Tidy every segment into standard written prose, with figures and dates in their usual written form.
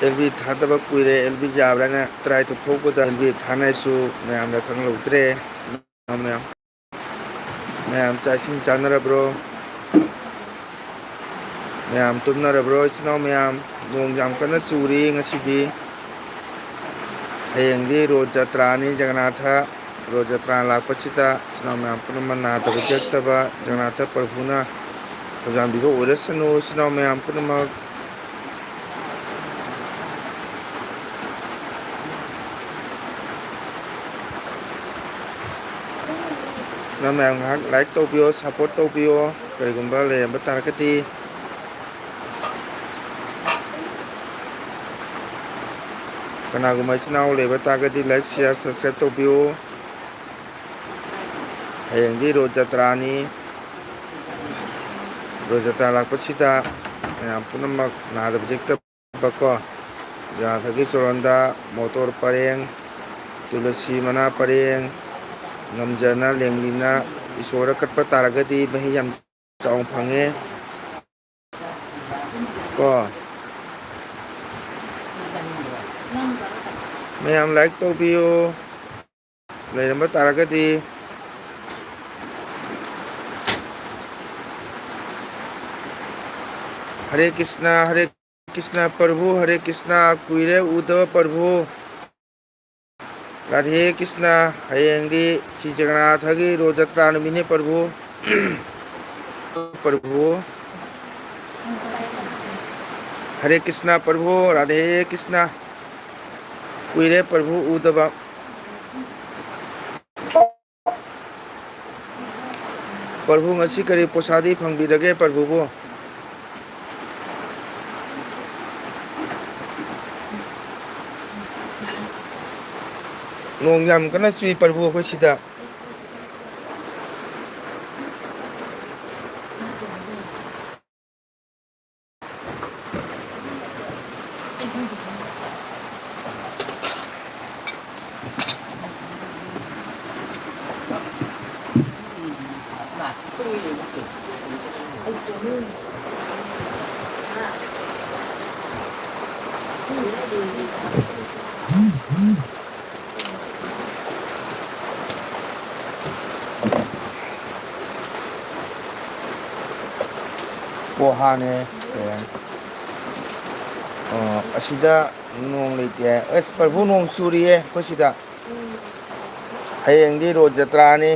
LB थादब कुरे एलबी जाब्राना ट्राई तो थोकदा एलबी थानायसु मैम खंगलौत्रे मैम मैम चाइसिंग चानरब्रो मैम तुमनरब्रो इचनाव मैम नोंग याम कन्ना चूरी ngasidi हयेंगदी रोड जत्रानी जगन्नाथ रोड जत्रा लापचिता इचनाव मैम पुनम नादब जेक्तबा जगन्नाथ प्रभुना थौजानबिबो ओइरसनु इचनाव मैम पुनम मैम लाइक तौबियो सपोर्ट तौबियो करिगुंबा लेरंबा तारगती कनागुमा इचनाव लेबा तारगती लाइक शेयर सब्सक्राइब तौबियो हयेंगदी रोड जत्रानी रोड जत्रा लापचिता मैम पुनम नादब जेक्तबको जगन्नाथगी चोरंदा मोटर परेंग तुलसी मना परेंग ngam lenglina isora katpa taragadi mahi yam chaung phange ko mayam like to biyo leiramba taragadi Hare Krishna Prabhu Hare Krishna kuire udava Prabhu Radhe Krishna हयेंगदी Shri Jagannath की रोज जत्रा नुमिने प्रभु प्रभु हरे कृष्ण प्रभु राधे कृष्ण कुइरे प्रभु उदबा प्रभु ngasi kari posadi phangbirage प्रभु बो nong yam kana chui प्रभु ko sida पोहाने असिदा नोंग लेते S प्रभु नोंग सूरिये कोसिदा हयेंगदी रोज जत्रानी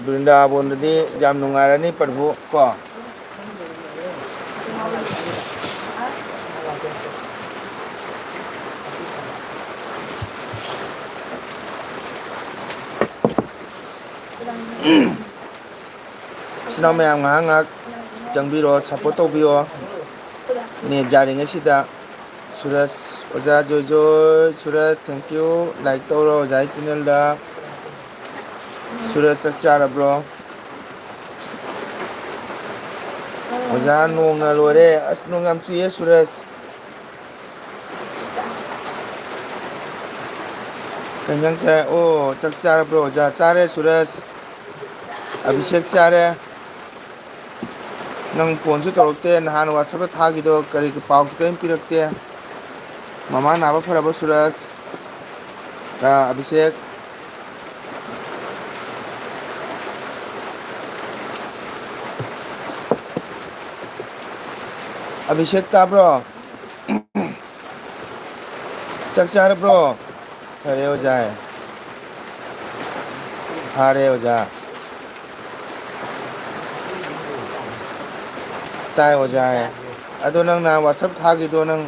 वृंदावनदी जाम नुंगारानी प्रभु को सिना ma'am ngahak changbiro support taubiyo ne jaringe sida Suraj oja joy Suraj thank you like toro jai channel da Suraj chakchara bro oja nong na lore as nong am chuye Suraj kanyang cha o chakchara bro ja chare Suraj Abhishek chare nang phone su torokte nahan WhatsApp thagido kari pau su kaim pirakte mama naba faraba Suraj ra Abhishek Abhishek ta bro chakchara bro hare ho jaye hare ho ja ताई हो जाए अदो नंग ना WhatsApp थागी दो नंग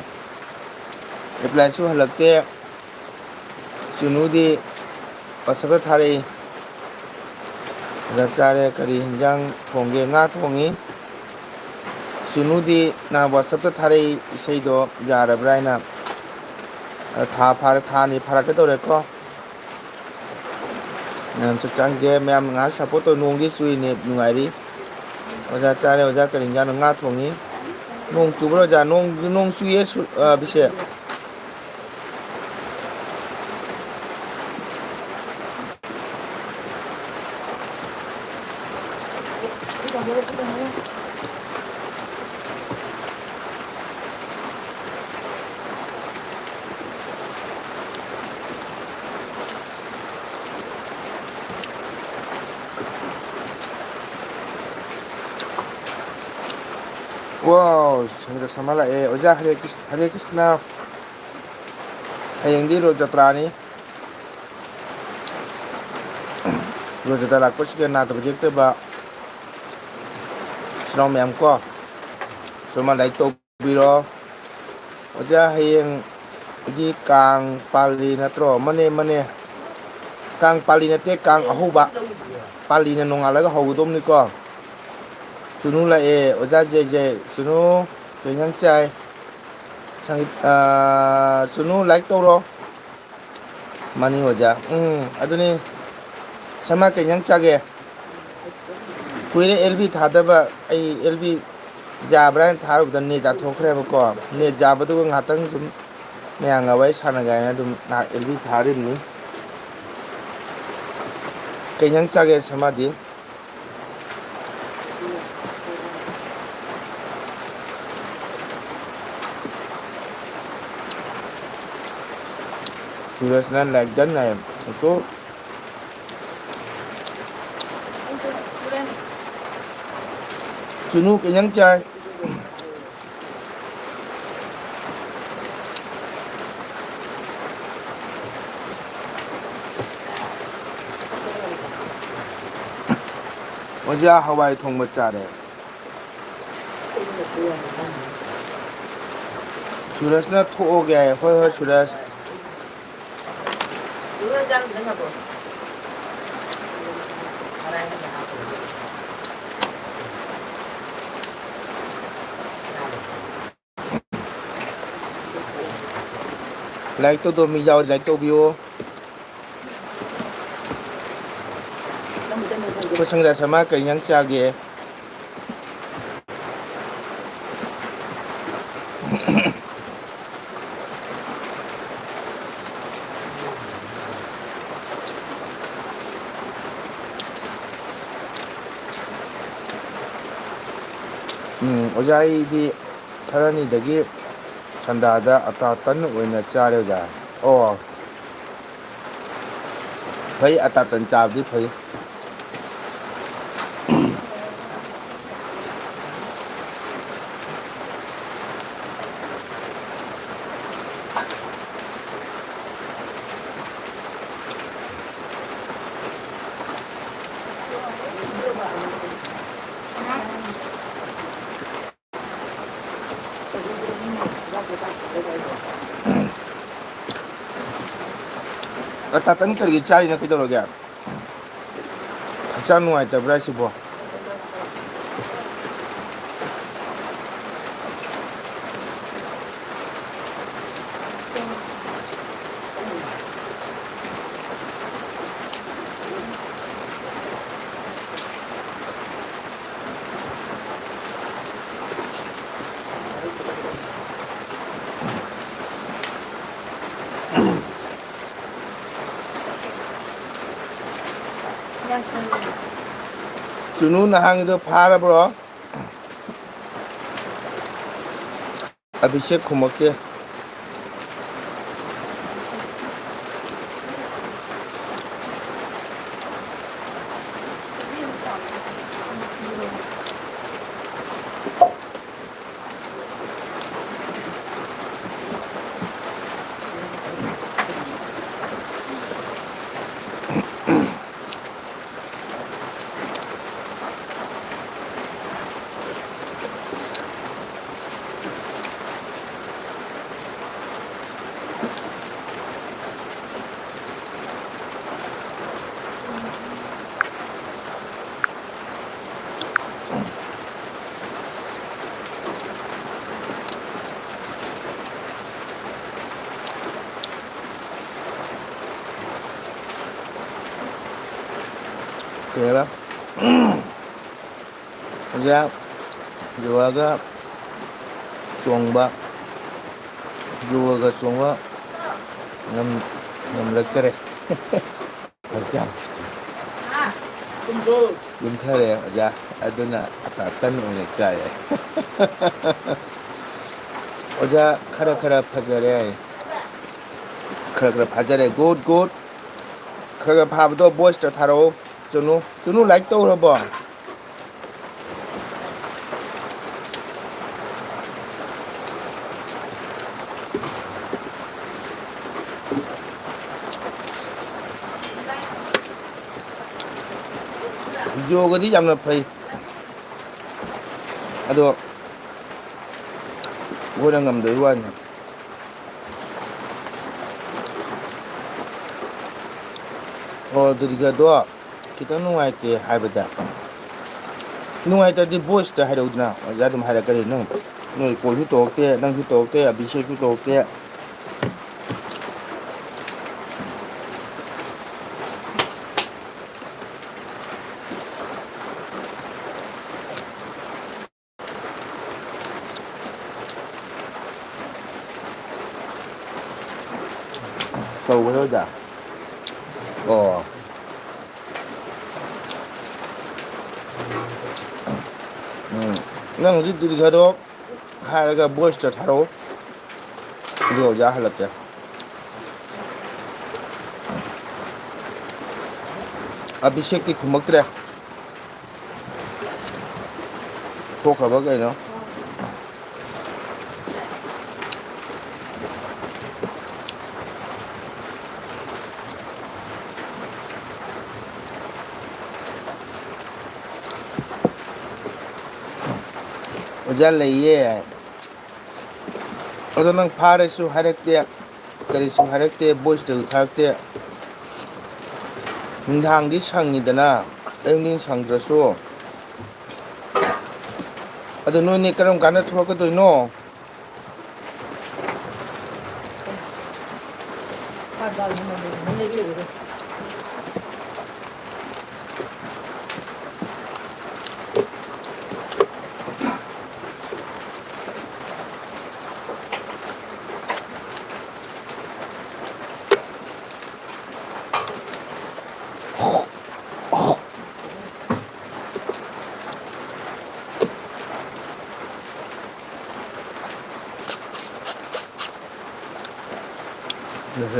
reply सु हलकते सुनुदी WhatsApp थारे रचारे करी हिंजांग थोंगे nga थोंगी सुनुदी ना WhatsApp थारे इसै दो जारब्रायना था फार थानी फारक तोरे को नाम चचांगे मैम nga सपोर्ट तो नोंगी चुई ने नुगारी ओजा चारे ओजा करिंजा nga थोंगी nong chubro ja nong chuye bise 와우 생각 사말라에 오자 हरे कृष्णा हयेंदी रो जत्रानी रो जता लाकपसिके ना तो जेक्ते बा स्नो मैम को सुरमा लाइक तो बिरो ओजा हयें दी कांग पाली नत्रो मने मने कांग पाली नते कांग अहुबा पाली न नोंगालगा हौगदोमनिको चुनु लाए ओजा जे जे चुनु केंगां चाय संगीत चुनु लाइक तौरो मानी ओजा अदुनी समा केंगां चागे कुइरे एलबी थादबा आई एलबी जाब्रा थारुबदा ने जाथोखरेबको ने जाबदुग ngатang sum मैंगा वाई सानगायना दुम ना LB थारिमनी केंगां चागे समादी Surasna like dan na itu Chunu kenyang chay Oja hawai thong machare Surasna tho gaya hai hoi Suras like to do mi jaw like to bio ko sang da sama kenyang chage ओजाई दी थरनी दगी संदादा अता तन ओइना चारे जा ओ फई अता तन चाबदी फई अता तन करगी चारी ना किदरो गया चानु आइता ब्रासिबो Chunu nahang itu phara bro Abhishek khumake Kaya Kaya Juaga Chongba Juaga Chongba Ngam lektere Macam Bentar ya aja aduna atatan oleh saya Oja kara pajare pajare good kara pabdo boys to tharo Chunu like to rabo ꯚꯤꯗꯤꯑꯣꯒꯗꯤ ꯌꯥꯝꯅ ꯐꯩ ꯑꯗꯣ ꯑꯩꯈꯣꯏꯅ ꯉꯝꯗꯕꯩ ꯋꯥꯅꯤ ꯑꯣ ꯑꯗꯨꯗꯤꯒꯗꯣ ꯈꯤꯇꯪ ꯅꯨꯡꯉꯥꯏꯇꯦ ꯍꯥꯏꯕꯗ ꯅꯨꯡꯉꯥꯏꯇ꯭ꯔꯗꯤ ꯚꯣꯏꯁꯇ ꯍꯥꯏꯔꯛꯎꯗꯅ ꯑꯣꯖꯥ ꯑꯗꯨꯝ ꯍꯥꯏꯔꯛꯀꯅꯤ ꯅꯪ ꯅꯣꯏ ꯀꯣꯜꯁꯨ ꯇꯧꯔꯛꯇꯦ ꯅꯪꯁꯨ ꯇꯧꯔꯛꯇꯦ ꯑꯕꯤꯁꯦꯛꯁꯨ ꯇꯧꯔꯛꯇꯦ ꯇꯧꯕ꯭ꯔꯣ ꯑꯣꯖꯥ ꯑꯣ ꯅꯪ ꯍꯧꯖꯤꯛ ꯗꯤꯜꯈꯗꯣ ꯍꯥꯏꯔꯒ ꯚꯣꯏꯁꯇ ꯊꯥꯔꯛꯑꯣ ꯑꯗꯨ ꯑꯣꯖꯥ ꯍꯜꯂꯛꯀꯦ ꯑꯕꯤꯁꯦꯛꯇꯤ ꯈꯨꯝꯃꯛꯇ꯭ꯔꯦ ꯊꯣꯛꯈ꯭ꯔꯕ ꯀꯩꯅꯣ ꯑꯣꯖꯥ ꯂꯩꯌꯦ ꯑꯗꯣ ꯅꯪ ꯐꯥꯔꯁꯨ ꯍꯥꯏꯔꯛꯇꯦ ꯀꯔꯤꯁꯨ ꯍꯥꯏꯔꯛꯇꯦ ꯚꯣꯏꯁꯇꯁꯨ ꯊꯥꯔꯛꯇꯦ ꯅꯨꯡꯗꯥꯡꯗꯤ ꯁꯪꯉꯤꯗꯅ ꯑꯌꯨꯛ ꯁꯪꯗ꯭ꯔꯁꯨ ꯑꯗꯣ ꯅꯣꯏꯅꯦ ꯀꯔꯝ ꯀꯥꯟꯗ ꯊꯣꯛꯂꯛꯀꯗꯣꯏꯅꯣ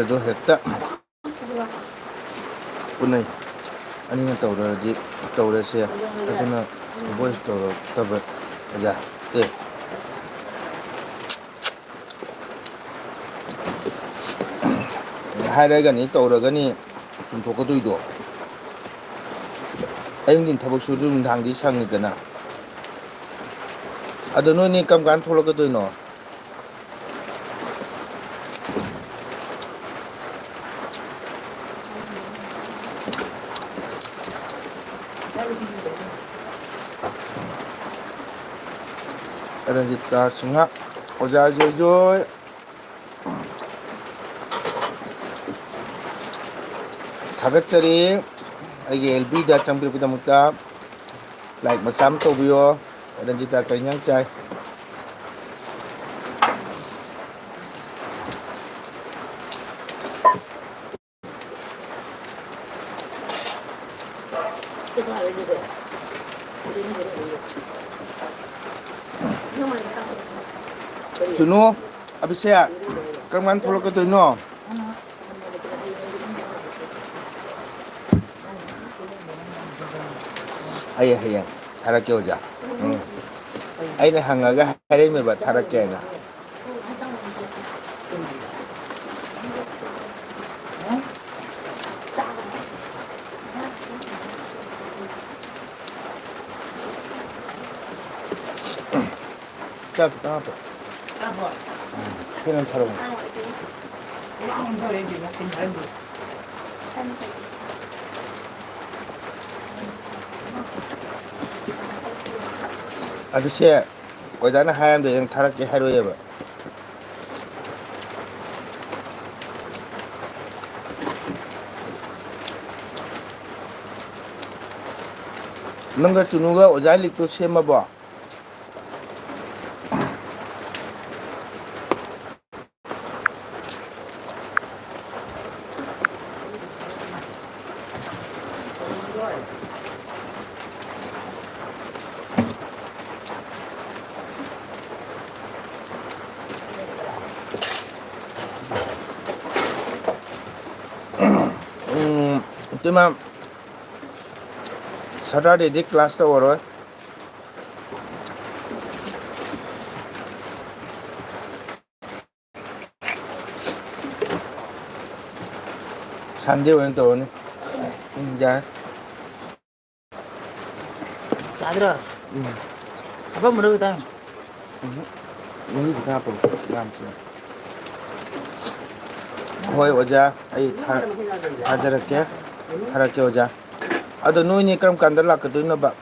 ꯑꯗꯣ ꯍꯦꯛꯇ ꯎꯅꯩ ꯑꯅꯤꯅ ꯇꯧꯔꯁꯦ ꯑꯗꯨꯅ ꯚꯣꯏꯁ ꯇꯧꯔꯛꯇꯕ ꯑꯣꯖꯥ ꯑꯦ ꯍꯥꯏꯔꯒꯅꯤ ꯇꯧꯔꯒꯅꯤ ꯆꯨꯝꯊꯣꯛꯀꯗꯣꯏꯗꯣ ꯑꯌꯨꯛ ꯊꯕꯛ ꯁꯨꯗ꯭ꯔ ꯅꯨꯡꯗꯥꯡꯗꯤ ꯁꯪꯉꯤꯗꯅ ꯑꯗꯣ ꯅꯣꯏꯅꯦ ꯀꯔꯝ ꯀꯥꯟꯗ ꯊꯣꯛꯂꯛꯀꯗꯣꯏꯅꯣ ꯔꯟꯖꯤꯇꯥ ꯁꯤꯡꯍ ꯑꯣꯖꯥ ꯖꯣꯏꯖꯣꯏ ꯊꯥꯒꯠꯆꯔꯤ ꯑꯩꯒꯤ ꯑꯦꯜꯕꯤꯗ ꯆꯪꯕꯤꯔꯛꯄꯒꯤꯗꯃꯛꯇ ꯂꯥꯏꯛ ꯃꯆꯥ ꯑꯃ ꯇꯧꯕꯤꯌꯣ ꯔꯟꯖꯤꯇꯥ ꯀꯔꯤ ꯏꯟꯁꯥꯡ ꯆꯥꯏ ꯁꯨꯅꯨ ꯑꯕꯤꯁꯦꯛ ꯀꯔꯝ ꯀꯥꯟꯗ ꯊꯣꯛꯂꯛꯀꯗꯣꯏꯅꯣ ꯍꯌꯦꯡ ꯊꯥꯔꯛꯀꯦ ꯑꯣꯖꯥ ꯑꯩꯅ ꯍꯪꯉꯒ ꯍꯥꯏꯔꯛꯃꯦꯕ ꯊꯥꯔꯛꯀꯦꯅ ꯆꯥꯛ ꯈꯤꯇꯪ ꯍꯥꯞꯄꯣ ꯀꯩꯅꯣ ꯊꯥꯔꯛꯑꯣ ꯑꯕꯤꯁꯦꯛ ꯑꯣꯖꯥꯅ ꯍꯥꯏꯔꯝꯗꯦ ꯅꯪ ꯊꯥꯔꯛꯀꯦ ꯍꯥꯏꯔꯛꯑꯦꯕ ꯅꯪꯒ ꯆꯨꯅꯨꯒ ꯑꯣꯖꯥ ꯂꯤꯛꯇꯣ ꯁꯦꯝꯃꯕꯣ ꯏꯇꯩꯃ ꯁꯇꯔꯗꯦꯗꯤ ꯀ꯭ꯂꯥꯁ ꯇꯧꯔꯔꯣꯏ ꯁꯟꯗꯦ ꯑꯣꯏꯅ ꯇꯧꯔꯅꯤ ꯌꯥꯔꯦ Adra, apa menurut kita? Ini kenapa? Hoi oja, ai hajarake, harake oja. Ado nu ini keram kandar lak ketu ina ba.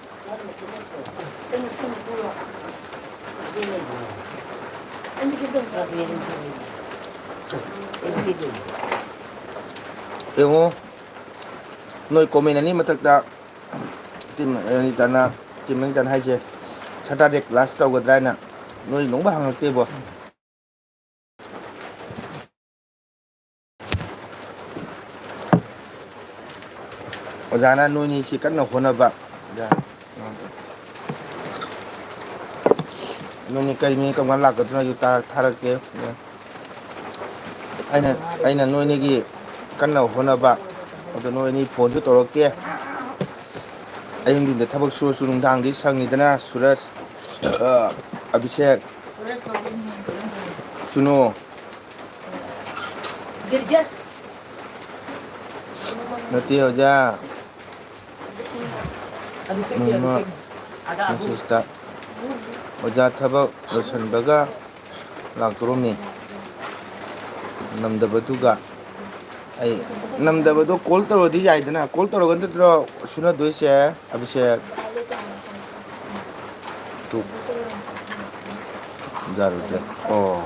Emo, noi komen ani matakda tim ni tana tim nang jan haije. Saturday class tau gadrai na. Noi nong ba hangak bo. Ojana noi ni si kan na hona ba. Ja. Noi ni kai mi kam kan lak ketu na yu tharake. Aina noi ni gi kan na hona ba. Ado noi ni phone ju torokte. Ayung din da thabak su su nungdang di sangidana Suras Abhishek Suno Girjas. Nati oja Abhishek. Mama Ada Abu. Nasista Oja thabak losan baga lakturumi namdabatuga ai namdabatu call taro di jaidana call taro ganda tro suna doise Abhishek tu jarute oh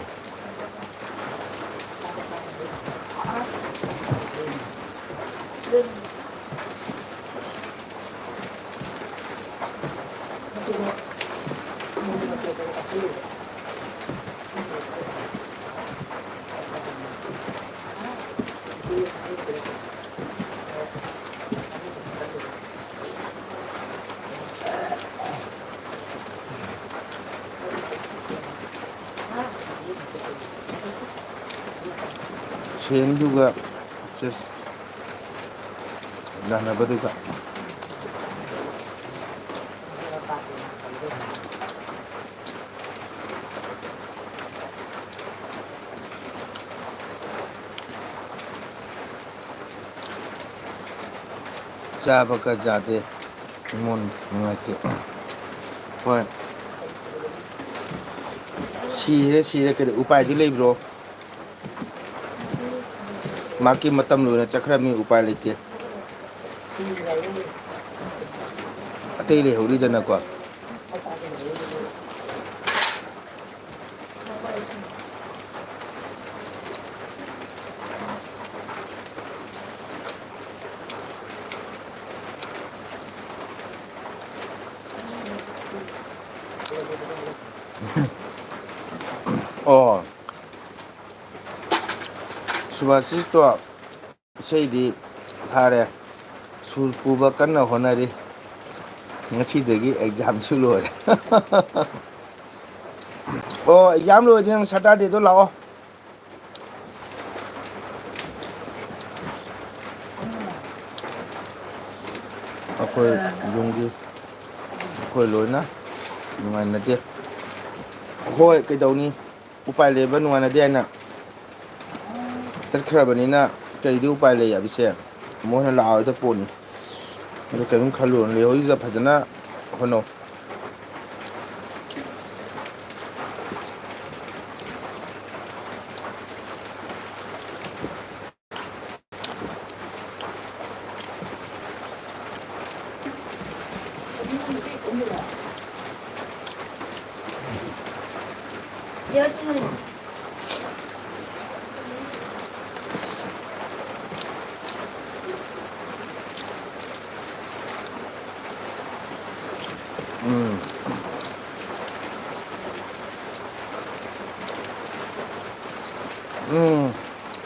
sen juga just dana baduga chaba ka jate mon ngate hoi sire ke upai di lei bro maki matam lu na chakra mi upai leke atei le hori dana ko oh Subhasis to sei di thare sul puba kanna honari ngasi degi exam chu lore oh exam lo jeng Saturday to lao akoi yunggi akoi loina nungai na de hoi kai dauni upai leba nungai na de na ꯆꯠꯈ꯭ꯔꯕꯅꯤꯅ ꯀꯩꯗꯤ ꯎꯄꯥꯏ ꯂꯩ ꯑꯕꯤꯁꯦ ꯃꯣꯏꯅ ꯂꯥꯛꯑꯣꯏꯗ ꯄꯣꯠꯅꯤ ꯑꯗꯨ ꯀꯔꯤꯝ ꯈꯜꯂꯨꯔꯅꯨ ꯂꯩꯍꯧꯔꯤꯗꯨꯗ ꯐꯖꯅ ꯍꯣꯠꯅꯧ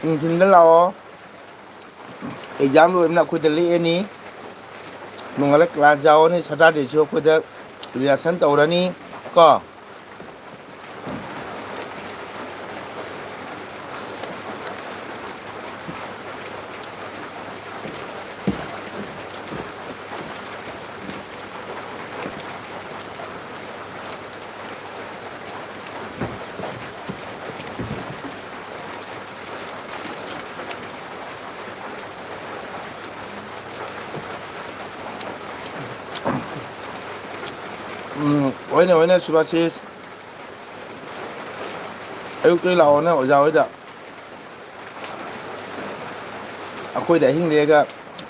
ꯅꯨꯡꯊꯤꯟꯗ ꯂꯥꯛꯑꯣ ꯑꯦꯛꯖꯥꯝ ꯂꯣꯏꯕꯅ ꯑꯩꯈꯣꯏꯗ ꯂꯦꯛꯑꯅꯤ ꯅꯣꯡꯉꯥꯜꯂ ꯀ꯭ꯂꯥꯁ ꯌꯥꯎꯔꯅꯤ ꯁꯇꯔꯗꯦꯁꯨ ꯑꯩꯈꯣꯏꯗ ꯔꯤꯍꯔꯁꯦꯜ ꯇꯧꯔꯅꯤ ꯀꯣ होने होने सुभाषिस अयुक्तै लाओना ओजा होइदा अखोइदा हिंग लेगा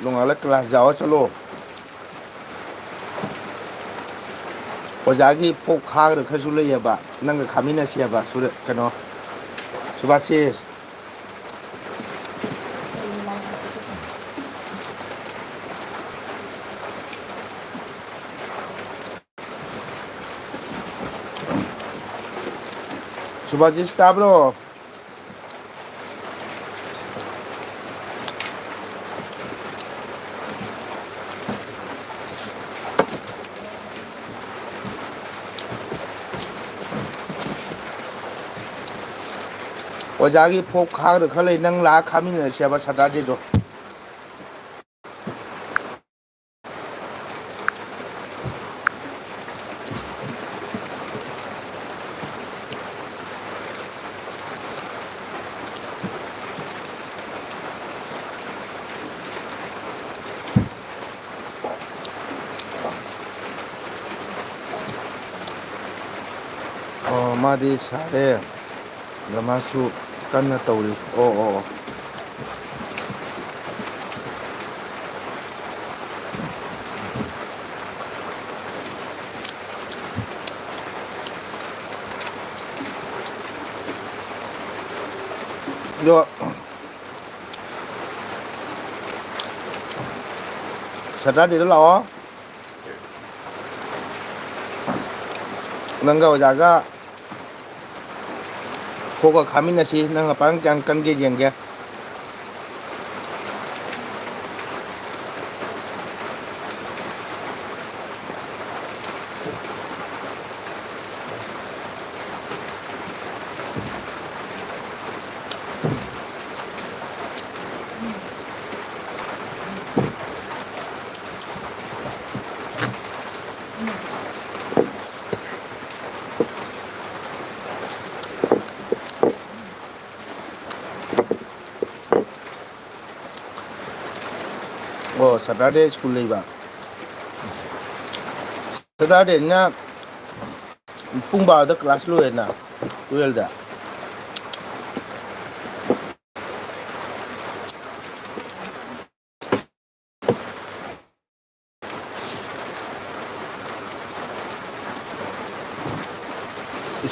लोंगाला क्लास जाओ चलो ओजागी फोक खाग खसु लेयबा नंग खामिना सियाबा सुर कनो सुभाषिस सुभाषिस ताब्रो ओजागी फोक खाग खले नंग ला खामिना सियाबा सटादे दो मादी सारे लमासु कन्ना तौरी ओ ओ जो सटादे दो लाओ नंगा ओजागा फोका खामिना सी नंगा पांग चांग कनगे जेंगे ओ सैटरडे स्कूल लेबा सैटरडे ना पुंग 12 दा क्लास लोयना 12 दा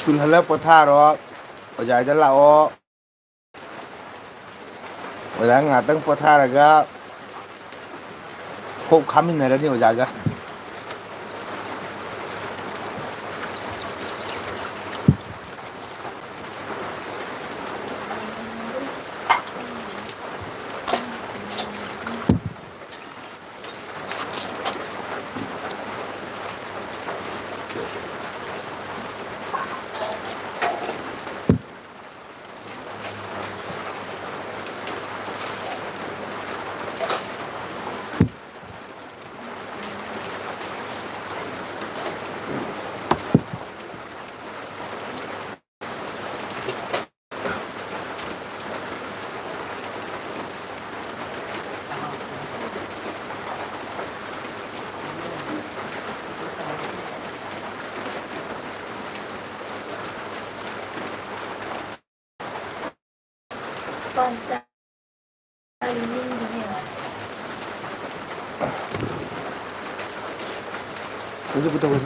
स्कूल हला पथारो ओजाइदा लाओ ओजा ngaतंग पथारगा फोक खामिनरनि ओजागा मुझे बताओ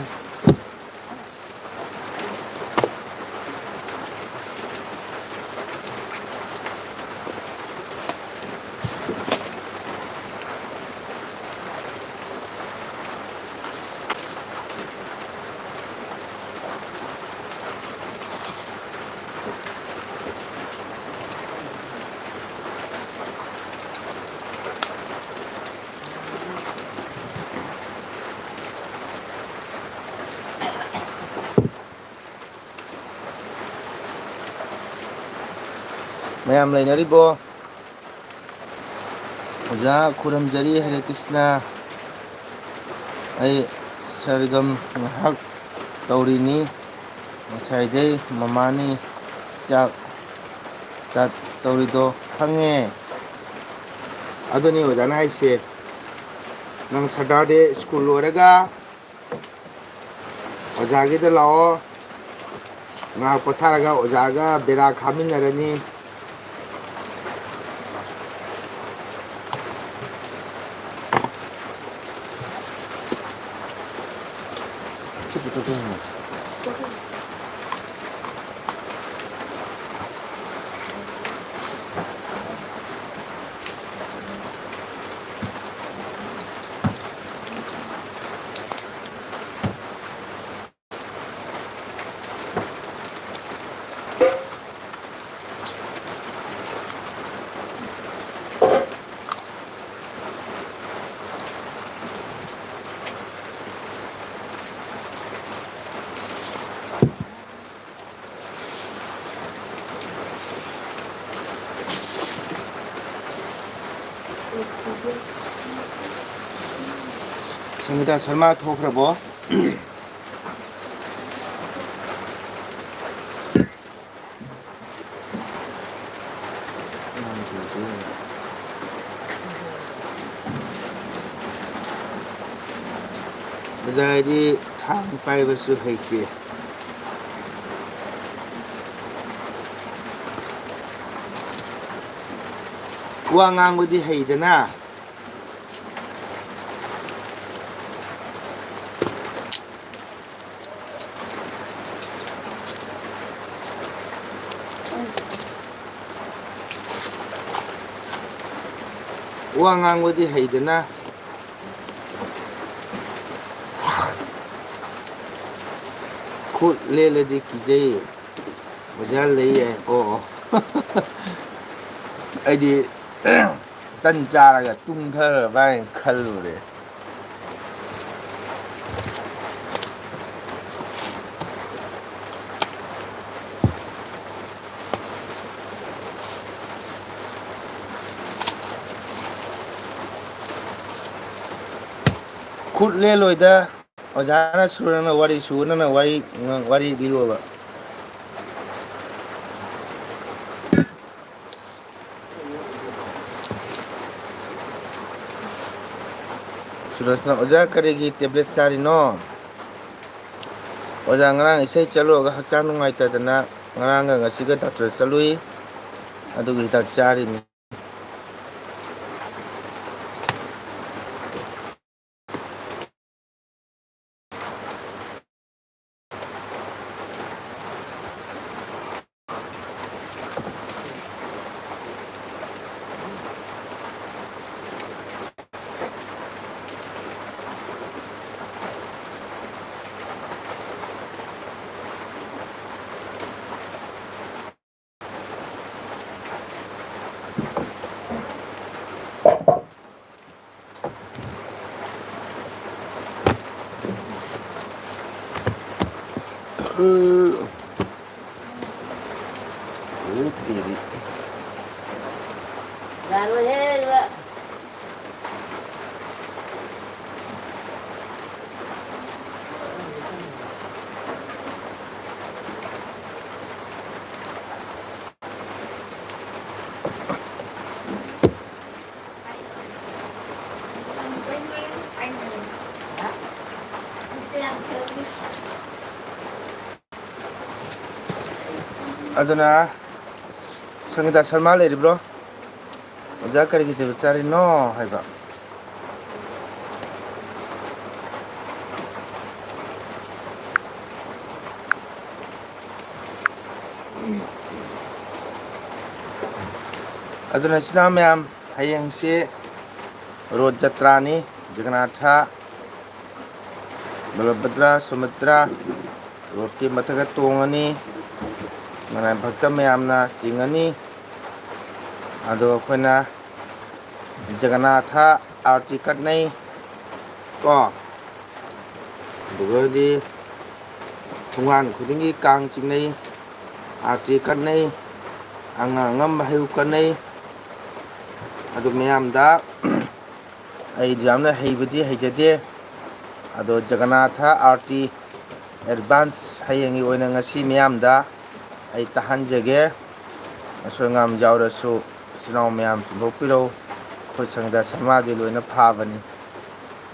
मैम लेनरिबो ओजा खुरमजरी हरे कृष्णा आई सरगम हक तौरीनी साइडे ममानी चाक चाट तौरीदो खंगे अदोनी ओजाना हाइसे नंग सैटरडे स्कूल लोरेगा ꯑꯣꯖꯥꯒꯤꯗ ꯂꯥꯛꯑꯣ ꯉꯥꯏꯍꯥꯛ ꯄꯣꯊꯥꯔꯒ ꯑꯣꯖꯥꯒ ꯕꯦꯔꯥ ꯈꯥꯃꯤꯟꯅꯔꯅꯤ संगीता शर्मा थोखरबो बजायदी थांग पाइबसु हैते वा ngangbudi हैदना वा ngangbudi हैदना खुद ले लेदी कीजई मजा ले ओ अदी तन चारगा तुंगथर बाय खलुरे खुद ले लोइदा ओजाना सुरना वारी लिरोबा सुरसना ओजा करेगी टेब्लेट चारिनो ओजा ngarang isai chaloga hakchang nungaitadana ngarang ga ngasiga doctor chalui adugi hidak chari ni तेरी Lalu je juga. aduna Sangeeta Sharma लेरिब्रो ओजा करेगी टेब्लेट चारि नो हाइबा aduna china ma'am hayeng se road जत्रानी जगन्नाथा बलभद्रा सुमित्रा रोड की मथक तोंगनी mana भक्त मैमना चिंगनी अदो अखोना जगन्नाथा आरती कटनै को दुगदी थुंगान खुदिंगी कांग चिंगनै आरती कटनै आंगा ngam bahayu कटनै अदो मैमदा ai jamna heibudi heijade ado Jagannatha आरती एडवांस hayeng oina ngasi मैमदा ai tahanjage asongam jaurasu sinau ma'am सुबोपिरो खो संगीता शर्मा दि लोइना फाबनी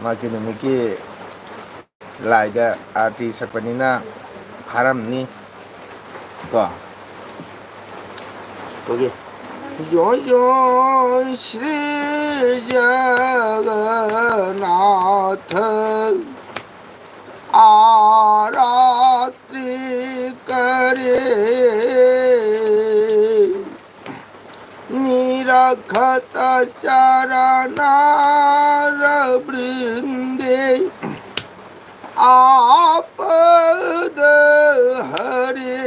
माकी नुमिकी लाइदा आरती सकपनिना हारमनी को कोगी जय जय श्री जगन्नाथ आरती करे निरखत चरणार वृंदे आपद हरे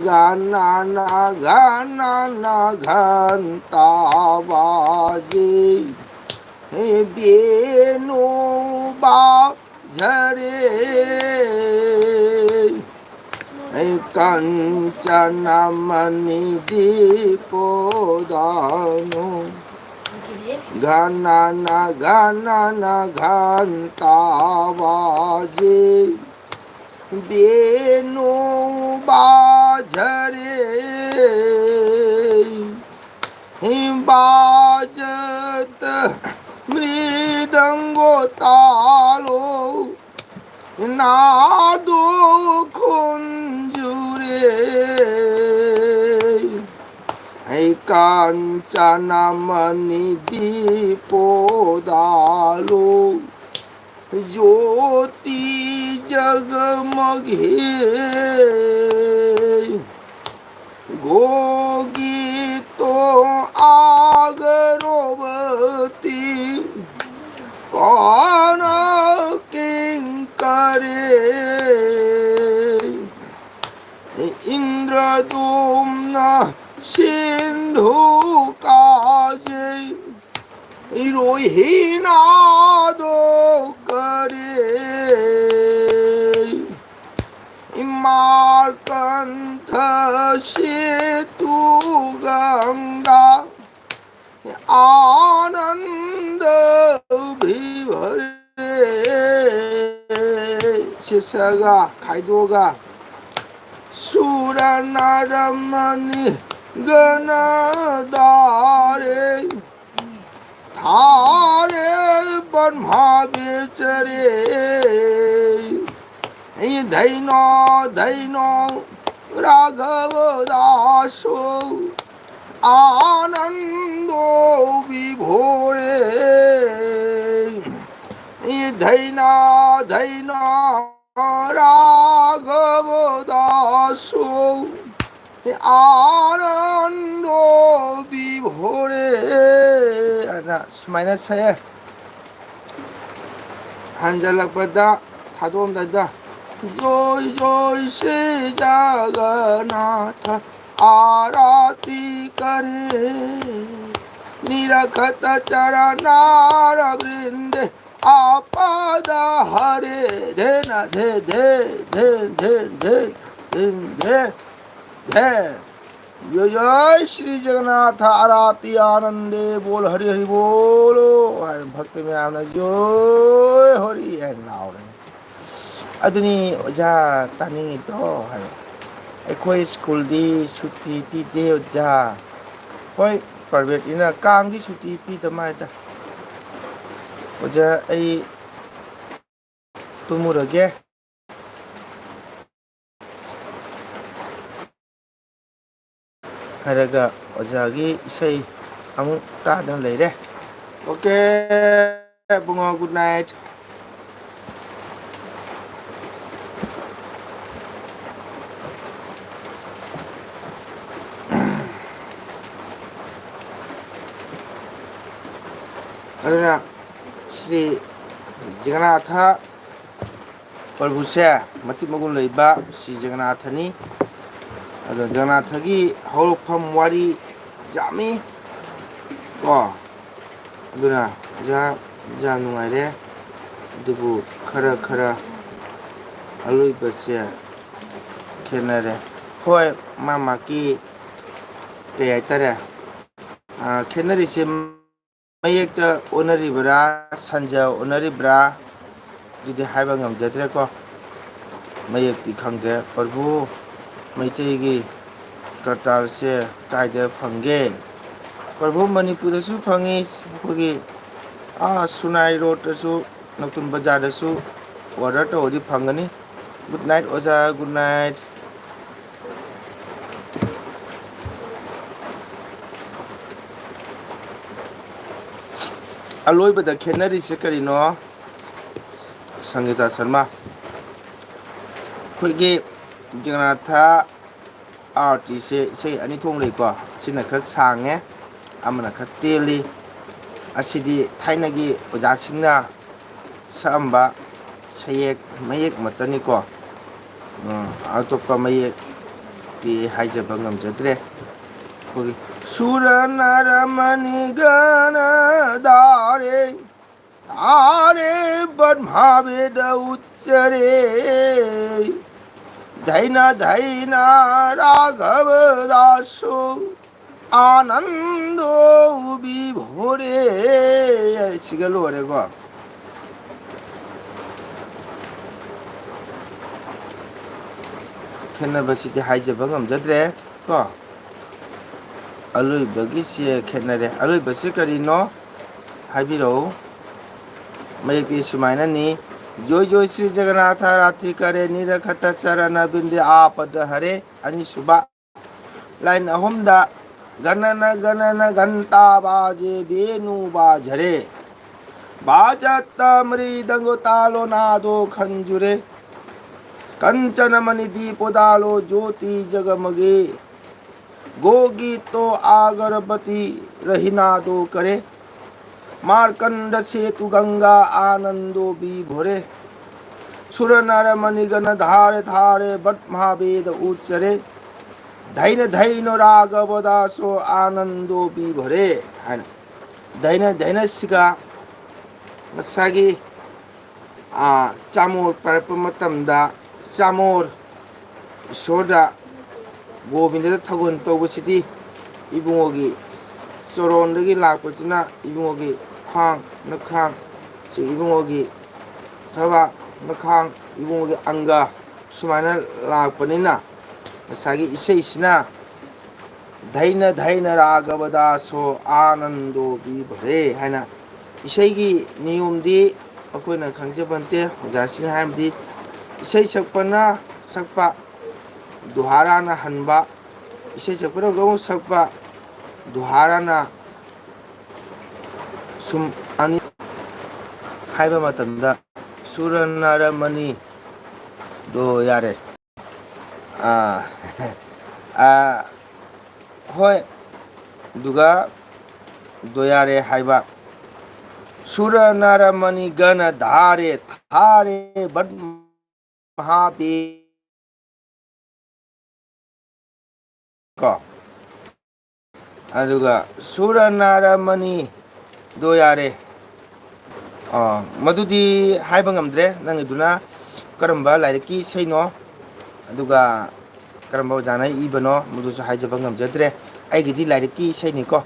गाना घंता बाजे बेनु बाजरे कंचन मणि दीपो दानो घना घंता बाजे बेनु बाजरे बाजत मृदंगो तालो नादो खुंजुरे कांचन मणि दीपो दालो ज्योति जगमगे गोगी तो आगरोवती कौन किंकरे इंद्रदुम्न सिंधु काजे रोहिनादो करे मारकंठ सेतु गंगा आनंद विभरे शिसगा खाइदोगा सुर नरमणि गणदारे थारे ब्रह्मा बेचरे धैनो धैनो राघव दासो आनंदो विभोरे धैना धैना राघव दासो आनंदो विभोरे ना सुमायना साया 한잘락바다 타도온다다 जय जय श्री जगन्नाथ आरती करे निरखत चरणार वृंदे आपद हरे धन धे धे धे धे धे धे धे जय जय श्री जगन्नाथ आरती आनंदे बोल हरि हरि बोलो भक्त में आना जय हरि है नाव अदुनी ओजा तानी तो है अखोई स्कूल दी छुट्टी पीदे ओजा होय प्राइवेट इना कांग दी छुट्टी पीद मायदा ओजा आई तुमुरगे हरगा ओजागी इसै अमु तादन लेरे ओके बुंगो गुड नाइट अदुना श्री जगन्नाथ प्रभु से मति मगुन लेबा श्री जगन्नाथनी अदो जगन्नाथगी हौरफम वारी जामी को अदुना जा नुंगाइरे दुबु खरा खरा अलुई बसे खेनरे होय मामा की पेयतरे खेनरी से मयेक्ता ओनरिब्रा संजा ओनरिब्रा दुदि हाइबा ngamjadre ko mayekti khangde प्रभु मैतेगी करतार से कायदे फंगे प्रभु मणिपुर फंगी सुनाई रोडसु नतुन बाजारसु ऑर्डर तौरी फंगनी गुड नाइट ओजा गुड नाइट अलोइबद खेनरी से करीनो संगीता शर्मा खुगी जगन्नाथा आरती से अनी थोंग लेको सिना खर सांगे अमना खर तेली असिदी थाइनगी ओजासिंगना साम्बा सयेक मयेक मतनिको अतोप्पा मयेक ती हाइजबा ngamjadre खुगी सुरनरमणि गण दारे तारे ब्रह्मावेद उच्चरे धैना धैना राघव दासो आनंदो विभोरे सिगलो रे को खेनबसिति हाइजबा ngamjadre को अलुइबगी से खेनरे अलुइबसे करिनो हाइबिरो मयेकि सुमाइनानी जोय जोय श्री जगन्नाथ राति करे निरखत चरण बिंदे आपद हरे अनिसुबा लाइन अहुमदा गणन गणन घंटा बाजे वेणु बाजरे बाजत मृदंगो तालो नादो खंजुरे कंचन मणि दीपो दालो ज्योति जगमगे गोगी तो आगरबती रहीनादो करे मार्कंड सेतु गंगा आनंदो विभोरे सुर नर मणिगण धारे धारे ब्रह्मावेद उच्चरे धैन धैन राघव दासो आनंदो विभोरे धैन धैन सिगा मसागी चामोर परप मतमदा चामोर सोदा गोविंद थगुन तौबसिदी इबुंगोगी चोरोंदगी लाकपतुना इबुंगोगी खांग नखांग से इबुंगोगी थबा नखांग इबुंगोगी अंगा सुमाना लाकपनिना मसागी इसेइसिना धैन धैन राघव दासो आनंदो विभरे हाइना इसेगी नियमदी अखोइना खंगजबंते ओजासिना हामदी इसे सकपना सकपा दुहाराना हनबा इसे सकपना गौ सकपा दुहाराना सुम अनि हाइबा मतमदा सुरनरमणि दो यारे होय दुगा दो यारे हाइबा सुरनरमणि गण धारे थारे ब्रह्मावे को अदुगा सुरनरमणि दो यारे मधुदी हाइबा ngamdre nangiduna karamba lairiki seino aduga karamba jana ibano mudusu haijaba ngamjadre aigidi lairiki seini ko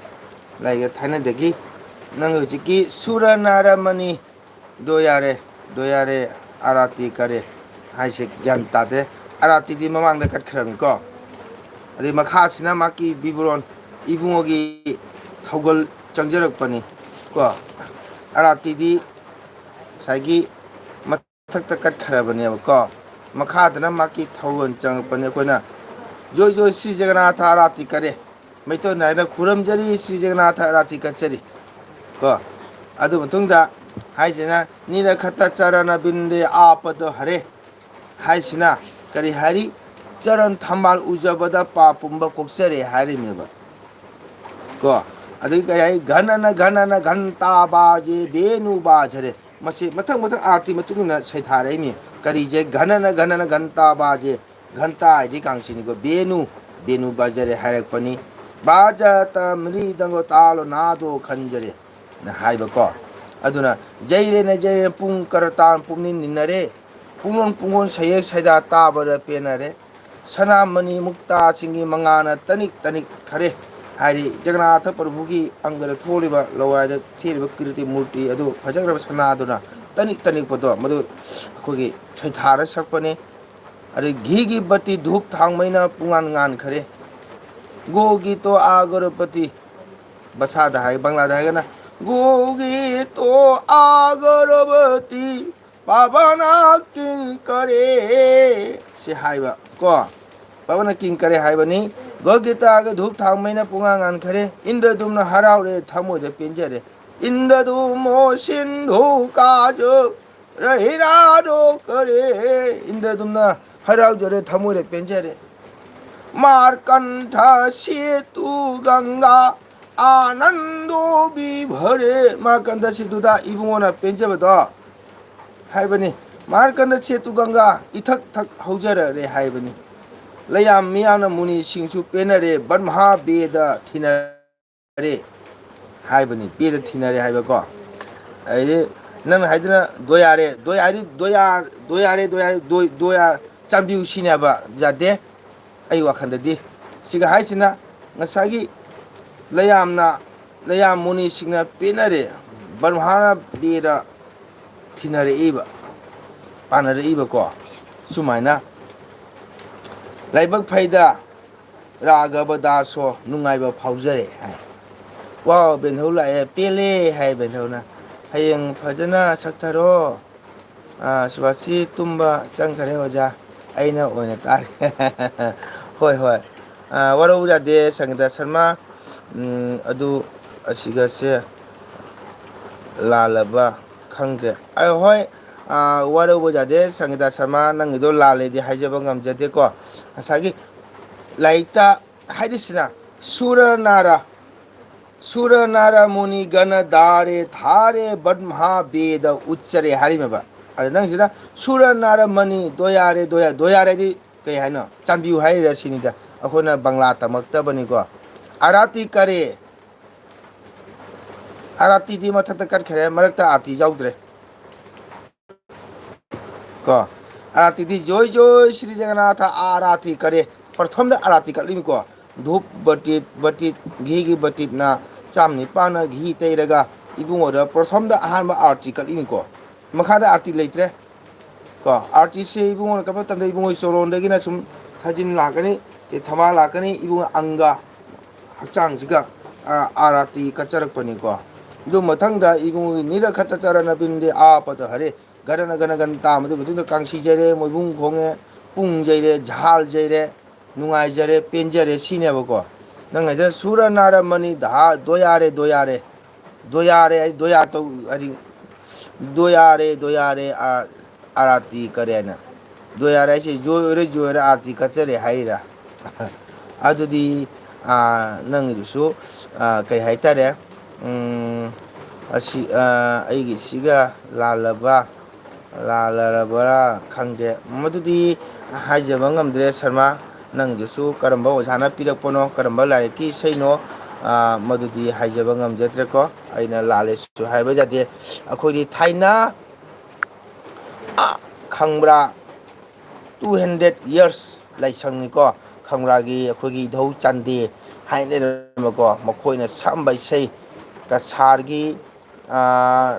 laiga thana degi nangujiki suranarmani doyare arati kare haise gyan tade arati di mamang da kat khrami ko adi makhasina maki biburon ibungogi thogol changjarak pani ko arati di साइगी मथक कट खरबने को मखादना माकी थौगन चंगपने कोना जोय जोय श्री जगन्नाथ आरती करे मैतो नायना खुरमजरी श्री जगन्नाथ आरती कचरी को अदु मतुंगदा हाइजना निरखत चरण बिंदे आपद हरे हाइसिना करी हरि चरण थंबाल उजबदा पापुंब कोक्सरे हरि मेबा को अदु कई घनन घनन घंटा बाजे वेणु बाजरे मसे मथक मथक आरती मतुंगना सैथारेमी करीजे घनन घनन घंटा बाजे घंटा आदि कांसिनी को वेणु बाजरे हायरकपनी बाजत मृदंगो तालो नादो खंजरे न हाइबको अदुना जैरे पुंग करतान पुंगनि निनरे पुंगोन सयेक सैदा ताबर पेनरे सनामणि मुक्ता सिंगी मंगाना तनिक तनिक खरे हारी जगन्नाथ प्रभु की अंगर थोड़ीबा लवायद थेरिबा कीर्ति मूर्ति अदु फजग्रब सनादुना तनिक तनिक पदो मदु अखोगी छैथार सकपने अरे घी की बत्ती धूप थांग मैना पुंगान गान खरे गो गीतो आगरपति बसादा है बांग्लादा है ना गोगी तो आगरबती पावना किंग करे से हाइबा को पावना किंग करे हाइबनी गोगीता के धूप थांगमैना पुंगा गान खरे इंद्रदुम्न हरावरे थमोदे पेंजरे इंद्रदुमो सिंधु काजो रहिरादो करे इंद्रदुम्न हरावजरे थमोदे पेंजरे मारकंठ सेतु गंगा आनंदो विभरे मारकंठ सेतुदा इबुंगोना पेंजबदो हाइबनी मारकंठ सेतु गंगा इथक थक हौजररे हाइबनी लयाम मियाना मुनि सिंसु पेनरे ब्रह्मा वेद थिनरे हाइबनी वेद थिनरे हाइबको आइदे नंग हाइदना दोयारे दोयारी दोयार दोयारे दोयारे दोया चांबिउ सिनाबा जादे आई वाखंददी सिगा हाइसिना ngसागी layam muni singna penare barmhana beda thinare iba panare iba ko sumaina laibak phaida ragaba daso nungaiba phaujare hai wa benhau la pele hai benhau na hayeng phajana saktharo swasi tumba changkhare hoja aina oina tar hoi hoi waro jade sangita sharma अदु असिगा से लालबा खंगदे आई होय वारो जादे Sangeeta Sharma नंगिदो लालेदि हाइजबा ngamjade ko asagi laita haidisina sura nara muni gana dare thare badmha beda uchare harimaba are nangsina sura nara mani doyare di kai haino chambiu haira sinida akhona bangla tamakta bani ko आरती करे आरती दी मथत कर खरे मरकता आरती जाउद्रे को आरती दी जोय जोय श्री जगन्नाथ आरती करे प्रथम the आरती कलिम को धूप बटित घी की बटित ना चामनी पाना घी तेरगा इबुंगो द प्रथम द आहार मा आरती कलिम को मखा द आरती लेत्रे को आरती से इबुंगो कब तंद इबुंगो सोरोन दगिना सुम थाजिन लाकनी ते थमा लाकनी इबुंगो अंगा हक्चांगसिगा आरती कचरकपनी को दु मथंगदा इबुंग निरखत चरण बिंदे आपत हरे गरन गन गन ताम दु मथुंग कांसी जरे मोइबुंग खोंगे पुंग जरे झाल जरे नुंगाइ जरे पेंजरे सिनेबो को नंग जे सुर नार मनि धा दोयारे दोया तो अरि दोयारे आरती करे ना दोयारे से जोरे आरती कचरे हाइरा अदुदी नंगिसु कई हाइतारे असी अइगी सिगा लालरबरा खंगदे मदुदी हाइजबा ngamdre शर्मा नंगिसु करम्बा ओजाना पिरकपनो करम्बा लाइकी सैनो मदुदी हाइजबा ngamjatre ko aina lalesu haiba jate akhoi thaina khangbra 200 years laisangni ko खंगरागी अखोगी धौ चंदे हाइने मको मखोइना सामबाई सै कसारगी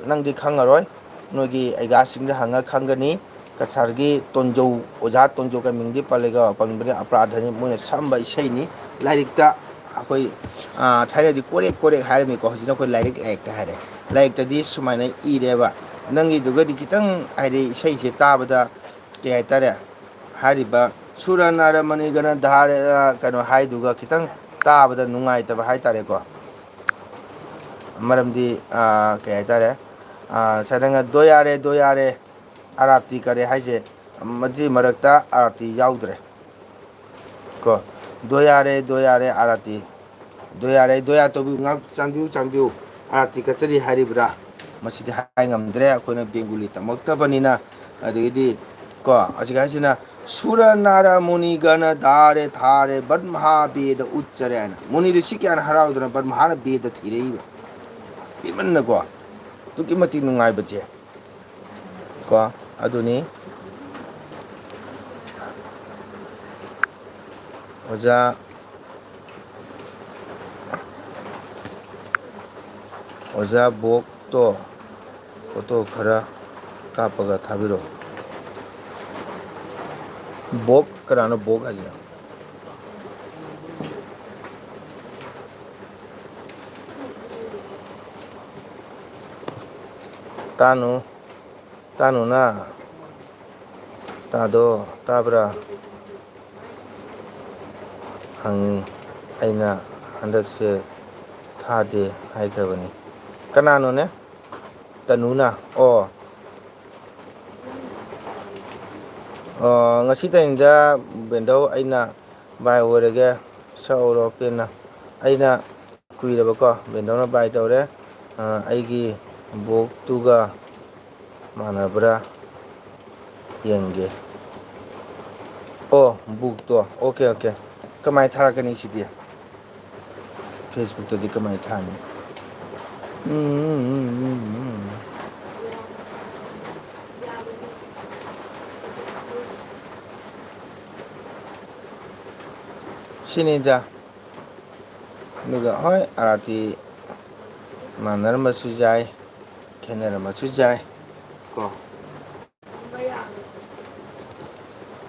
नंगदि खंगरोय नोगी आइगा सिंग हंगा खंगनी कसारगी तोंजौ ओजा तोंजौ का मिंगदि पलेगा पंगबरे अपराधनि मोने सामबाई सैनी लाइरिकता अखोई थाइनादि कोरे हाइरमी को हजिना को लाइरिक लाइकता हारे लाइकतादि सुमाइना इरेबा नंगी दुगदि कितंग हाइरे सैसे ताबदा के हाइतारे हारिबा सुरा नारा मनी गना धारे कनो हाइदुगा खितंग ताबदा नुंगाइतबा हाइतारे को मरमदी के हाइतारे सदंग दोयारे आरती करे हाइसे मजी मरकता आरती याउद्रे को दोयारे आरती दोया तो ngak changbiu आरती कचरी हारिब्रा मसिदि हाइ ngamdre अखोना बेंगुली तमक्तबनिना अदिदि को असिगासिना सुर नारा मुनि गण धारे थारे ब्रह्मा वेद उच्चरे मुनि ऋषि क्या हराउदना ब्रह्मा वेद थिरेइबा इमन्न को तुकी मति नुंगाइ बचे को अदुनी ओजा बोक तो फोटो खरा कापगा थाबिरो बोक करानो बोक हाजिया तानु तानुना तादो ताब्रा हंगी अना हंदकसे थादे हाइखबनी कनानोने तनुना ओ ngasi tayinda bendau aina bai orege sauro pena aina kuiraba ko bendau na bai tawre aigi bok tuga manabra yenge oh book to okay okay kamai tharakani sidi facebook to di kamai thani Sinida nuga hoi arati manar masujai kenera masujai ko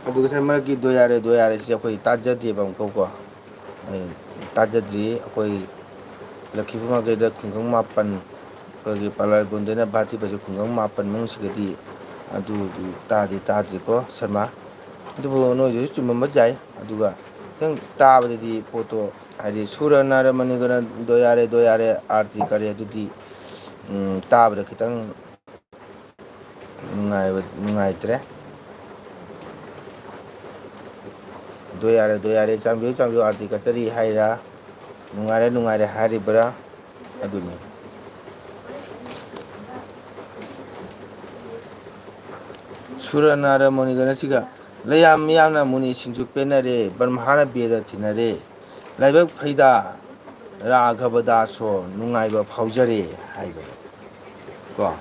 aduga sai maraki doyare si akoi tajadi bam ko tajadri akoi lakhibu ma geda khungang mapan ko gi palal bundena bati baje khungang mapan mung sigadi adu tadi ko sarma adubu no yu chumma jai aduga ꯈꯤꯇꯪ ꯇꯥꯕꯗꯗꯤ ꯄꯣꯠꯇꯣ ꯍꯥꯏꯗꯤ ꯁꯨꯔ ꯅꯥꯔꯃꯅꯤ ꯒꯅ ꯗꯣꯌꯥꯔꯦ ꯑꯥꯔꯇꯤ ꯀꯔꯦ ꯑꯗꯨꯗꯤ ꯇꯥꯕꯗ ꯈꯤꯇꯪ ꯅꯨꯡꯉꯥꯏꯇ꯭ꯔꯦ ꯗꯣꯌꯥꯔꯦ ꯆꯥꯡꯕꯤꯌꯨ ꯑꯥꯔꯇꯤ ꯀꯠꯆꯔꯤ ꯍꯥꯏꯔꯥ ꯅꯨꯡꯉꯥꯏꯔꯦ ꯍꯥꯏꯔꯤꯕ꯭ꯔꯥ ꯑꯗꯨꯅꯤ ꯁꯨꯔ ꯅꯥꯔꯃꯅꯤ ꯒꯅ ꯁꯤꯒ ꯂꯩꯌꯥꯝ ꯃꯤꯌꯥꯝꯅ ꯃꯨꯅꯤꯁꯤꯡꯁꯨ ꯄꯦꯟꯅꯔꯦ ꯕ꯭ꯔꯍ꯭ꯃꯥꯅ ꯕꯦꯗ ꯊꯤꯅꯔꯦ ꯂꯥꯏꯕꯛ ꯐꯩꯗꯥ ꯔꯥꯘꯕꯗꯥꯁꯣ ꯅꯨꯡꯉꯥꯏꯕ ꯐꯥꯎꯖꯔꯦ ꯍꯥꯏꯕꯅꯤ ꯀꯣ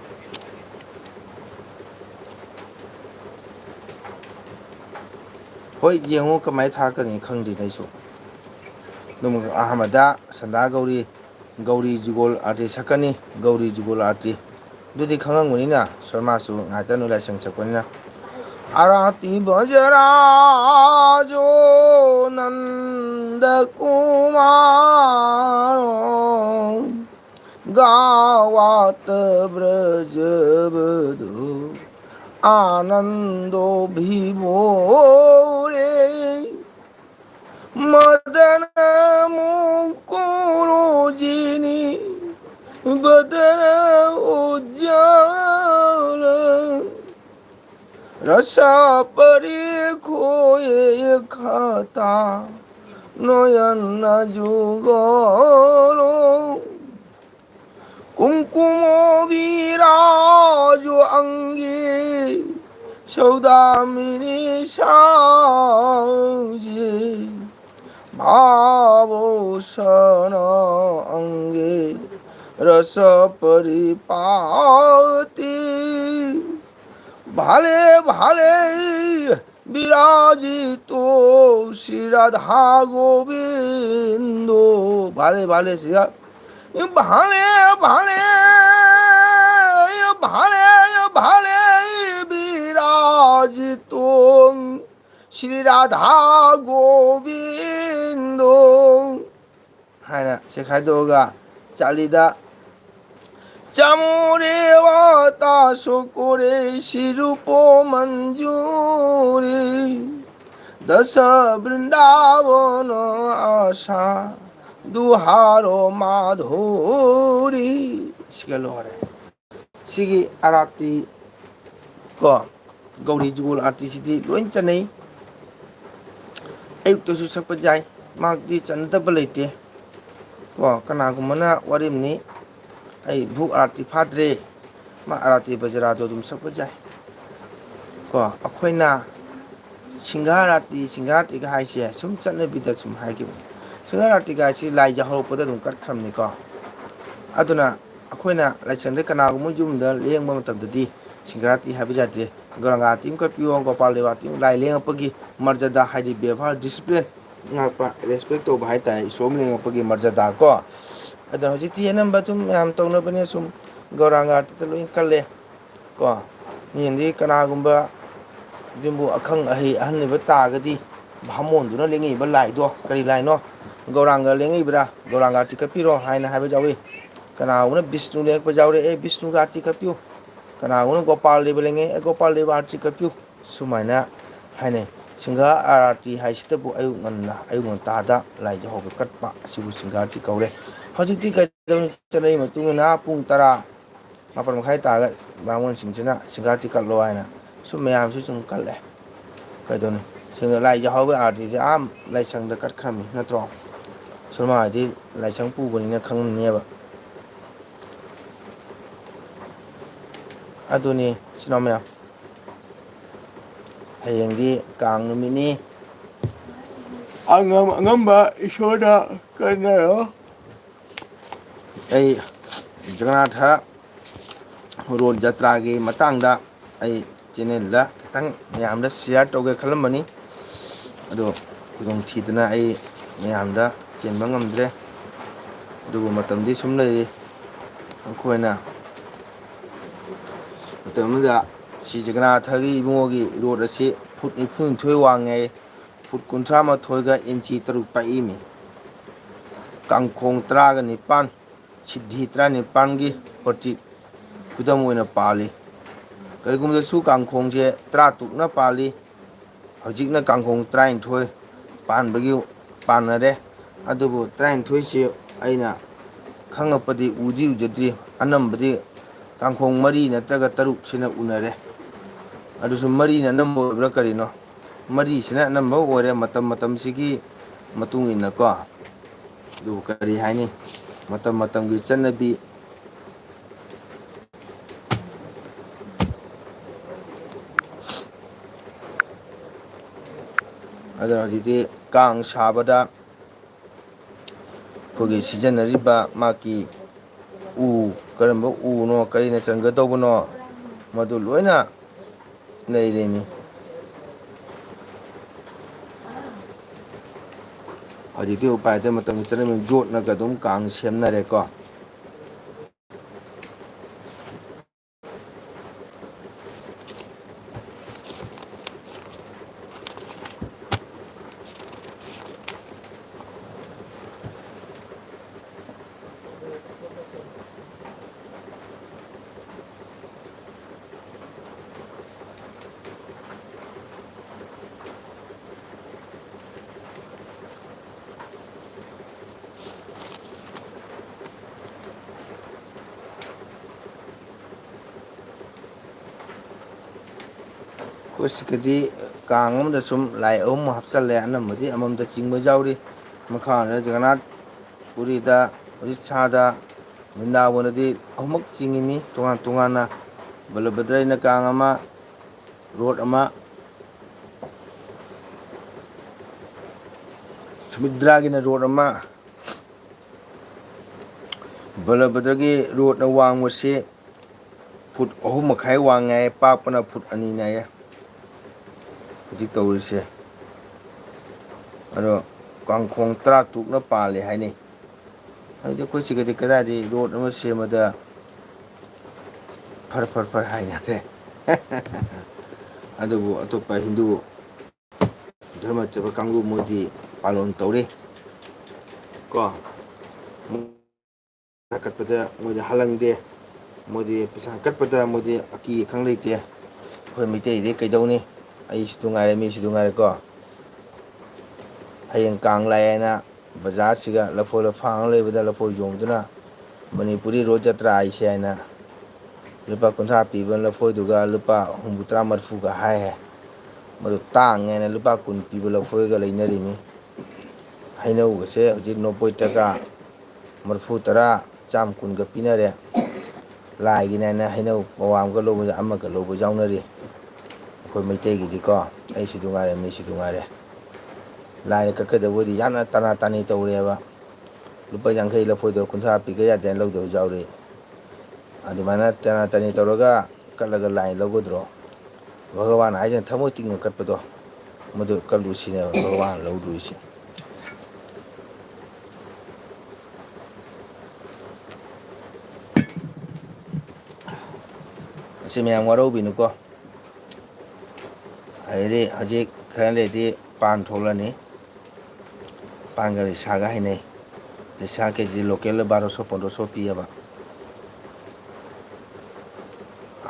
ꯍꯣꯏ ꯌꯦꯡꯉꯨ ꯀꯃꯥꯏꯅ ꯊꯥꯔꯛꯀꯅꯤ ꯈꯪꯗ꯭ꯔꯤꯅꯦ ꯑꯩꯁꯨ ꯑꯗꯨꯝ ꯑꯍꯥꯟꯕꯗ ꯁꯟꯗꯥ ꯒꯧꯔꯤ ꯖꯨꯒꯣꯜ ꯑꯥꯔꯇꯤ ꯁꯛꯀꯅꯤ ꯒꯧꯔꯤ ꯖꯨꯒꯣꯜ ꯑꯥꯔꯇꯤ ꯑꯗꯨꯗꯤ ꯈꯪꯉꯝꯒꯅꯤꯅ ꯁꯔꯃꯥꯁꯨ ꯉꯥꯏꯍꯥꯛꯇꯪ ꯂꯥꯏꯁꯪ ꯁꯛꯄꯅꯤꯅ आरती बजराजो नंद कुमारो गावत ब्रज बधु आनंदो विभोरे मदन मुकुरो जिनी बदन उज्जवल रसा परी खोए खाता नयन जुगलो कुमकुमो विराजो अंगे सौदामिनी साजे भावो सन अंगे रस परिपाती भाले भाले विराजितो श्री राधा गोविंदो भाले भाले श्री भाले भाले भाले भाले विराजितो श्री राधा गोविंदो हायना सेखायदोगा चालीदा চামুরেওয়াতা শোকরে শিরূপ মঞ্জুরি দশ বৃন্দাবন আশা দুহারো মাধুরী সিগা লোহারে সিগি আরতি ꯀꯣ ꯒꯧꯔꯤ ꯖꯨꯒꯣꯜ ꯑꯥꯔꯇꯤꯁꯤꯗꯤ ꯂꯣꯏ ꯆꯟꯅꯩ ꯑꯌꯨꯛꯇꯁꯨ ꯁꯛꯄ ꯌꯥꯏ ꯃꯍꯥꯛꯇꯤ ꯆꯟꯅꯗꯕ ꯂꯩꯇꯦ ꯀꯣ ꯀꯅꯥꯒꯨꯝꯕꯅ ꯋꯥꯔꯤꯝꯅꯤ ꯑꯩ ꯚꯨꯛ ꯑꯥꯔꯇꯤ ꯐꯥꯗ꯭ꯔꯦ ꯃꯥ ꯑꯥꯔꯇꯤ ꯕꯖꯔꯥꯗꯣ ꯑꯗꯨꯝ ꯁꯛꯄ ꯌꯥꯏ ꯀꯣ ꯑꯩꯈꯣꯏꯅ ꯁꯤꯡꯒꯥꯔꯥꯇꯤꯒ ꯍꯥꯏꯁꯦ ꯁꯨꯝ ꯆꯠꯅꯕꯤꯗ ꯁꯨꯝ ꯍꯥꯏꯈꯤꯕꯅꯤ ꯁꯤꯡꯒꯥꯔꯥꯇꯤꯒ ꯍꯥꯏꯁꯤ ꯂꯥꯏ ꯍꯧꯔꯛꯄꯗ ꯑꯗꯨꯝ ꯀꯠꯈ꯭ꯔꯕꯅꯤꯀꯣ ꯑꯗꯨꯅ ꯑꯩꯈꯣꯏꯅ ꯂꯥꯏꯁꯪꯗ ꯀꯅꯥꯒꯨꯝꯕ ꯌꯨꯝꯗ ꯂꯦꯡꯕ ꯃꯇꯝꯗꯗꯤ ꯁꯤꯡꯒꯥꯔꯥꯇꯤ ꯍꯥꯏꯕ ꯌꯥꯗꯦ ꯒꯧꯔꯥꯡꯒ ꯑꯥꯔꯇꯤ ꯑꯃ ꯀꯠꯄꯤꯌꯣ ꯒꯣꯄꯥꯜ ꯗꯦꯕ ꯑꯥꯔꯇꯤ ꯂꯥꯏ ꯂꯦꯡꯉꯛꯄꯒꯤ ꯃꯔꯖꯗꯥ ꯍꯥꯏꯗꯤ ꯕꯦꯕꯥꯔ ꯗꯤꯁꯤꯄ꯭ꯂꯤꯟ ꯉꯥꯛꯄ ꯔꯦꯁꯄꯦꯛ ꯇꯧꯕ ꯍꯥꯏꯇꯥꯔꯦ ꯏꯁꯣꯔ ꯑꯃ ꯂꯦꯡꯉꯛꯄꯒꯤ ꯃꯔꯖꯗꯥ ꯀꯣ ꯑꯗꯨꯅ ꯍꯧꯖꯤꯛꯇꯤ ꯑꯅꯝꯕ ꯁꯨꯝ ꯃꯌꯥꯝ ꯇꯧꯅꯕꯅꯦ ꯁꯨꯝ ꯒꯧꯔꯥꯡꯒ ꯑꯥꯔꯇꯤꯗ ꯂꯣꯏ ꯀꯜꯂꯦ ꯀꯣ ꯃꯤꯅꯗꯤ ꯀꯅꯥꯒꯨꯝꯕ ꯌꯨꯝꯕꯨ ꯑꯈꯪ ꯑꯍꯩ ꯑꯍꯟ ꯑꯣꯏꯕ ꯇꯥꯔꯒꯗꯤ ꯚꯥꯃꯣꯟꯗꯨꯅ ꯂꯦꯡꯉꯛꯏꯕ ꯂꯥꯏꯗꯣ ꯀꯔꯤ ꯂꯥꯏꯅꯣ ꯒꯧꯔꯥꯡꯒ ꯂꯦꯡꯉꯛꯏꯕ꯭ꯔꯥ ꯒꯧꯔꯥꯡꯒ ꯑꯥꯔꯇꯤ ꯀꯠꯄꯤꯔꯣ ꯍꯥꯏꯅ ꯍꯥꯏꯕ ꯌꯥꯎꯏ ꯀꯅꯥꯒꯨꯝꯕꯅ ꯕꯤꯁꯅꯨ ꯂꯦꯡꯉꯛꯄ ꯌꯥꯎꯔꯦ ꯕꯤꯁꯅꯨꯒ ꯑꯥꯔꯇꯤ ꯀꯠꯄꯤꯌꯨ ꯀꯅꯥꯒꯨꯝꯕꯅ ꯒꯣꯄꯥꯜ ꯗꯦꯕ ꯂꯩꯉꯩ ꯒꯣꯄꯥꯜ ꯗꯦꯕ ꯑꯥꯔꯇꯤ ꯀꯠꯄꯤꯌꯨ ꯁꯨꯃꯥꯏꯅ ꯍꯥꯏꯅꯩ ꯁꯤꯡꯒꯥ ꯑꯥꯔꯇꯤ ꯍꯥꯏꯁꯤꯗꯕꯨ ꯑꯌꯨꯛ ꯉꯟꯇꯥꯗ ꯂꯥꯏ ꯖꯍꯧꯕ ꯀꯠꯄ ꯑꯁꯤꯕꯨ ꯁꯤꯡꯒꯥ ꯑꯥꯔꯇꯤ ꯀꯧꯔꯦ ꯍꯧꯖꯤꯛꯇꯤ ꯀꯩꯗꯧꯅꯤ ꯆꯠꯅꯔꯤꯕ ꯃꯇꯨꯡ ꯏꯟꯅ ꯄꯨꯡ 10 ꯃꯥꯄꯜ ꯃꯈꯥꯏ ꯇꯥꯔꯒ ꯕꯥꯃꯣꯟꯁꯤꯡꯁꯤꯅ ꯁꯤꯡꯒꯥ ꯑꯥꯔꯇꯤ ꯀꯠꯂꯣ ꯍꯥꯏꯅ ꯁꯨꯝ ꯃꯌꯥꯝꯁꯨ ꯁꯨꯝ ꯀꯠꯂꯦ ꯀꯩꯗꯧꯅꯤ ꯂꯥꯏ ꯖꯍꯧꯕꯒꯤ ꯑꯥꯔꯇꯤꯁꯦ ꯂꯥꯏꯁꯪꯗ ꯀꯠꯈ꯭ꯔꯕꯅꯤ ꯅꯠꯇ꯭ꯔꯣ ꯁꯨꯔꯃꯥ ꯍꯥꯏꯗꯤ ꯂꯥꯏꯁꯪ ꯄꯨꯕꯅꯤꯅ ꯈꯪꯉꯅꯦꯕ ꯑꯗꯨꯅꯤ ꯏꯆꯤꯟ ꯏꯅꯥꯎ ꯃꯌꯥꯝ ꯍꯌꯦꯡꯗꯤ ꯀꯥꯡ ꯅꯨꯃꯤꯠꯅꯤ ꯑꯉꯝꯕ ꯏꯁꯣꯔꯗ ꯀꯠꯅꯔꯣ ꯑꯩ ꯖꯒꯅꯥꯊ ꯔꯣꯗ ꯖꯇ꯭ꯔꯥꯒꯤ ꯃꯇꯥꯡꯗ ꯑꯩ ꯆꯦꯟꯅꯦꯜꯗ ꯈꯤꯇꯪ ꯃꯌꯥꯝꯗ ꯁꯤꯌꯥꯔ ꯇꯧꯒꯦ ꯈꯜꯂꯝꯕꯅꯤ ꯑꯗꯣ ꯈꯨꯗꯣꯡꯊꯤꯗꯅ ꯑꯩ ꯃꯌꯥꯝꯗ ꯆꯦꯟꯕ ꯉꯝꯗ꯭ꯔꯦ ꯑꯗꯨꯕꯨ ꯃꯇꯝꯗꯤ ꯁꯨꯝ ꯂꯩꯔꯤ ꯑꯩꯈꯣꯏꯅ ꯃꯇꯝ ꯑꯃꯗ ꯁꯤ ꯖꯒꯅꯥꯊꯒꯤ ꯏꯕꯨꯡꯉꯣꯒꯤ ꯔꯣꯠ ꯑꯁꯤ ꯐꯨꯠ 92 ꯋꯥꯡꯉꯦ ꯐꯨꯠ 38ꯒ ꯏꯟꯆꯤ 3 ꯄꯥꯛꯏꯃꯤ ꯀꯥꯡꯈꯣꯡ 19 ꯁꯤද්ධꯤ 19ꯒꯤ ꯈꯨꯗꯝ ꯑꯣꯏꯅ ꯄꯥꯜꯂꯤ ꯀꯔꯤꯒꯨꯝꯕꯗꯁꯨ ꯀꯥꯡꯈꯣꯡꯁꯦ 13ꯇꯨꯛꯅ ꯄꯥꯜꯂꯤ ꯍꯧꯖꯤꯛꯅ ꯀꯥꯡꯈꯣꯡ 19 ꯄꯥꯟꯅꯔꯦ ꯑꯗꯨꯕꯨ 23ꯁꯤ ꯑꯩꯅ ꯈꯪꯉꯛꯄꯗꯤ ꯎꯗꯤ ꯎꯖꯗ꯭ꯔꯤ ꯑꯅꯝꯕꯗꯤ ꯀꯥꯡꯈꯣꯡ 3 ꯅꯠꯇ꯭ꯔꯒ 6 ꯁꯤꯅ ꯎꯅꯔꯦ ꯑꯗꯨꯁꯨ 4ꯅ ꯑꯅꯝꯕ ꯑꯣꯏꯕ꯭ꯔꯥ ꯀꯔꯤꯅꯣ 4ꯁꯤꯅ ꯑꯅꯝꯕ ꯑꯣꯏꯔꯦ ꯃꯇꯝꯁꯤꯒꯤ ꯃꯇꯨꯡ ꯏꯟꯅꯀꯣ ꯑꯗꯨꯕꯨ ꯀꯔꯤ ꯍꯥꯏꯅꯤ ꯃꯇꯝꯒꯤ ꯆꯠꯅꯕꯤ ꯑꯗꯨꯅ ꯍꯧꯖꯤꯛꯇꯤ ꯀꯥꯡ ꯁꯥꯕꯗ ꯑꯩꯈꯣꯏꯒꯤ ꯁꯤꯖꯤꯟꯅꯔꯤꯕ ꯃꯥꯒꯤ ꯀꯔꯝꯕ ꯎꯅꯣ ꯀꯔꯤꯅ ꯆꯟꯒꯗꯧꯕꯅꯣ ꯃꯗꯨ ꯂꯣꯏꯅ ꯂꯩꯔꯤꯅꯤ ꯍꯧꯖꯤꯛꯇꯤ ꯎꯄꯥꯏ ꯂꯩꯇꯦ ꯃꯇꯝꯒꯤ ꯆꯠꯅꯕꯤꯅ ꯌꯣꯠꯅꯒ ꯑꯗꯨꯝ ꯀꯥꯡ ꯁꯦꯝꯅꯔꯦꯀꯣ ꯑꯩꯈꯣꯏ ꯁꯤꯗꯗꯤ ꯀꯥꯡ ꯑꯃꯗ ꯁꯨꯝ ꯂꯥꯏ 3 ꯍꯥꯞꯆꯤꯜꯂꯦ ꯑꯅꯝꯕꯗꯤ ꯑꯃꯃꯝꯇ ꯆꯤꯡꯕ ꯌꯥꯎꯔꯤ ꯃꯈꯥꯗ ꯖꯒꯅꯥꯊ ꯄꯨꯔꯤꯗ ꯎꯔꯤꯁ꯭ꯌꯥꯗ ꯕ꯭ꯔꯤꯟꯗꯥꯕꯣꯟꯗꯗꯤ 3ꯃꯛ ꯆꯤꯡꯉꯤꯃꯤ ꯇꯣꯉꯥꯟ ꯇꯣꯉꯥꯟꯅ ꯕꯂꯚꯗ꯭ꯔꯒꯤꯅ ꯀꯥꯡ ꯑꯃ ꯔꯣꯠ ꯑꯃ ꯁꯨꯃꯤꯗ꯭ꯔꯥꯒꯤꯅ ꯔꯣꯠ ꯑꯃ ꯕꯂꯚꯗ꯭ꯔꯒꯤ ꯔꯣꯠꯅ ꯋꯥꯡꯕꯁꯤ ꯐꯨꯠ 3.5 ꯋꯥꯡꯉꯦ ꯄꯥꯛꯄꯅ ꯐꯨꯠ 2 ꯍꯥꯏꯌꯦ ꯍꯧꯖꯤꯛ ꯇꯧꯔꯤꯁꯦ ꯑꯗꯣ ꯀꯥꯡꯈꯣꯡ 13ꯇꯨꯛꯅ ꯄꯥꯜꯂꯦ ꯍꯥꯏꯅꯩ ꯍꯥꯏꯗꯤ ꯑꯩꯈꯣꯏ ꯁꯤꯒꯗꯤ ꯀꯗꯥꯏꯗꯒꯤ ꯔꯣꯠ ꯑꯃ ꯁꯦꯝꯕꯗ ꯐꯔ ꯍꯥꯏꯅꯔꯦ ꯑꯗꯨꯕꯨ ꯑꯇꯣꯞꯄ ꯍꯤꯟꯗꯨ ꯙꯔꯃ ꯆꯠꯄ ꯀꯥꯡꯕꯨ ꯃꯣꯏꯗꯤ ꯄꯥꯂꯣꯟ ꯇꯧꯔꯤ ꯀꯣ ꯄꯩꯁꯥ ꯀꯠꯄꯗ ꯃꯣꯏꯗꯤ ꯍꯜꯂꯪꯗꯦ ꯃꯣꯏꯗꯤ ꯄꯩꯁꯥ ꯀꯠꯄꯗ ꯃꯣꯏꯗꯤ ꯑꯀꯤ ꯑꯈꯪ ꯂꯩꯇꯦ ꯑꯩꯈꯣꯏ ꯃꯩꯇꯩꯗꯤ ꯀꯩꯗꯧꯅꯤ ꯑꯩꯁꯨ ꯉꯥꯏꯔꯦ ꯃꯤꯁꯨ ꯉꯥꯏꯔꯦꯀꯣ ꯍꯌꯦꯡ ꯀꯥꯡ ꯂꯥꯛꯑꯦꯅ ꯕꯖꯥꯔꯁꯤꯒ ꯂꯐꯣꯏ ꯂꯐꯥꯡ ꯂꯩꯕꯗ ꯂꯐꯣꯏ ꯌꯣꯝꯗꯨꯅ ꯃꯅꯤꯄꯨꯔꯤ ꯔꯣꯠ ꯖꯇ꯭ꯔꯥ ꯍꯥꯏꯁꯦ ꯍꯥꯏꯅ ꯂꯨꯄꯥ 50 ꯄꯤꯕ ꯂꯐꯣꯏꯗꯨꯒ ꯂꯨꯄꯥ 70 30ꯒ ꯍꯥꯏꯌꯦ ꯃꯗꯨ ꯇꯥꯡꯉꯦꯅ ꯂꯨꯄꯥ 20 ꯄꯤꯕ ꯂꯐꯣꯏꯒ ꯂꯩꯅꯔꯤꯅꯤ ꯍꯩꯅꯧꯒꯁꯦ ꯍꯧꯖꯤꯛ 90 ꯇꯒ 30 110ꯒ ꯄꯤꯅꯔꯦ ꯂꯥꯏꯒꯤꯅꯦ ꯍꯥꯏꯅ ꯍꯩꯅꯧ ꯄꯋꯥ ꯑꯃꯒ ꯂꯧꯕꯗ 1ꯒ ꯂꯧꯕ ꯌꯥꯎꯅꯔꯤ ꯑꯩꯈꯣꯏ ꯃꯩꯇꯩꯒꯤꯗꯤꯀꯣ ꯑꯩꯁꯨ ꯉꯥꯏꯔꯦ ꯃꯤꯁꯨ ꯉꯥꯏꯔꯦ ꯂꯥꯏꯅ ꯀꯠꯀꯗꯕ ꯑꯣꯏꯗꯤ ꯌꯥꯝꯅ ꯇꯅꯥ ꯇꯥꯅꯤ ꯇꯧꯔꯦꯕ ꯂꯨꯄꯥ 50 ꯂꯐꯣꯏꯗꯣ 50 ꯄꯤꯒꯦ ꯌꯥꯗꯦꯅ ꯂꯧꯗꯕꯁꯨ ꯌꯥꯎꯔꯤ ꯑꯗꯨꯃꯥꯏꯅ ꯇꯅꯥ ꯇꯅꯤ ꯇꯧꯔꯒ ꯀꯠꯂꯒ ꯂꯥꯏꯅ ꯂꯧꯒꯗ꯭ꯔꯣ ꯚꯒꯋꯥꯟ ꯍꯥꯏꯁꯤꯅ ꯊꯃꯣꯏ ꯇꯤꯡꯅ ꯀꯠꯄꯗꯣ ꯃꯗꯨ ꯀꯠꯂꯨ ꯁꯤꯅꯦꯕ ꯚꯒꯋꯥꯟꯅ ꯂꯧꯗꯣꯏꯁꯤ ꯑꯁꯤ ꯃꯌꯥꯝ ꯋꯥꯔꯧꯕꯤꯅꯨꯀꯣ ꯑꯗꯩꯗꯤ ꯍꯧꯖꯤꯛ ꯈꯔ ꯂꯩꯔꯗꯤ ꯄꯥꯟ ꯊꯣꯛꯂꯛꯑꯅꯤ ꯄꯥꯟꯒ ꯂꯤꯁꯥꯒ ꯍꯥꯏꯅꯩ ꯂꯤꯁꯥ ꯀꯦꯖꯤ ꯂꯣꯀꯦꯜꯗ 1200 1500 ꯄꯤꯑꯕ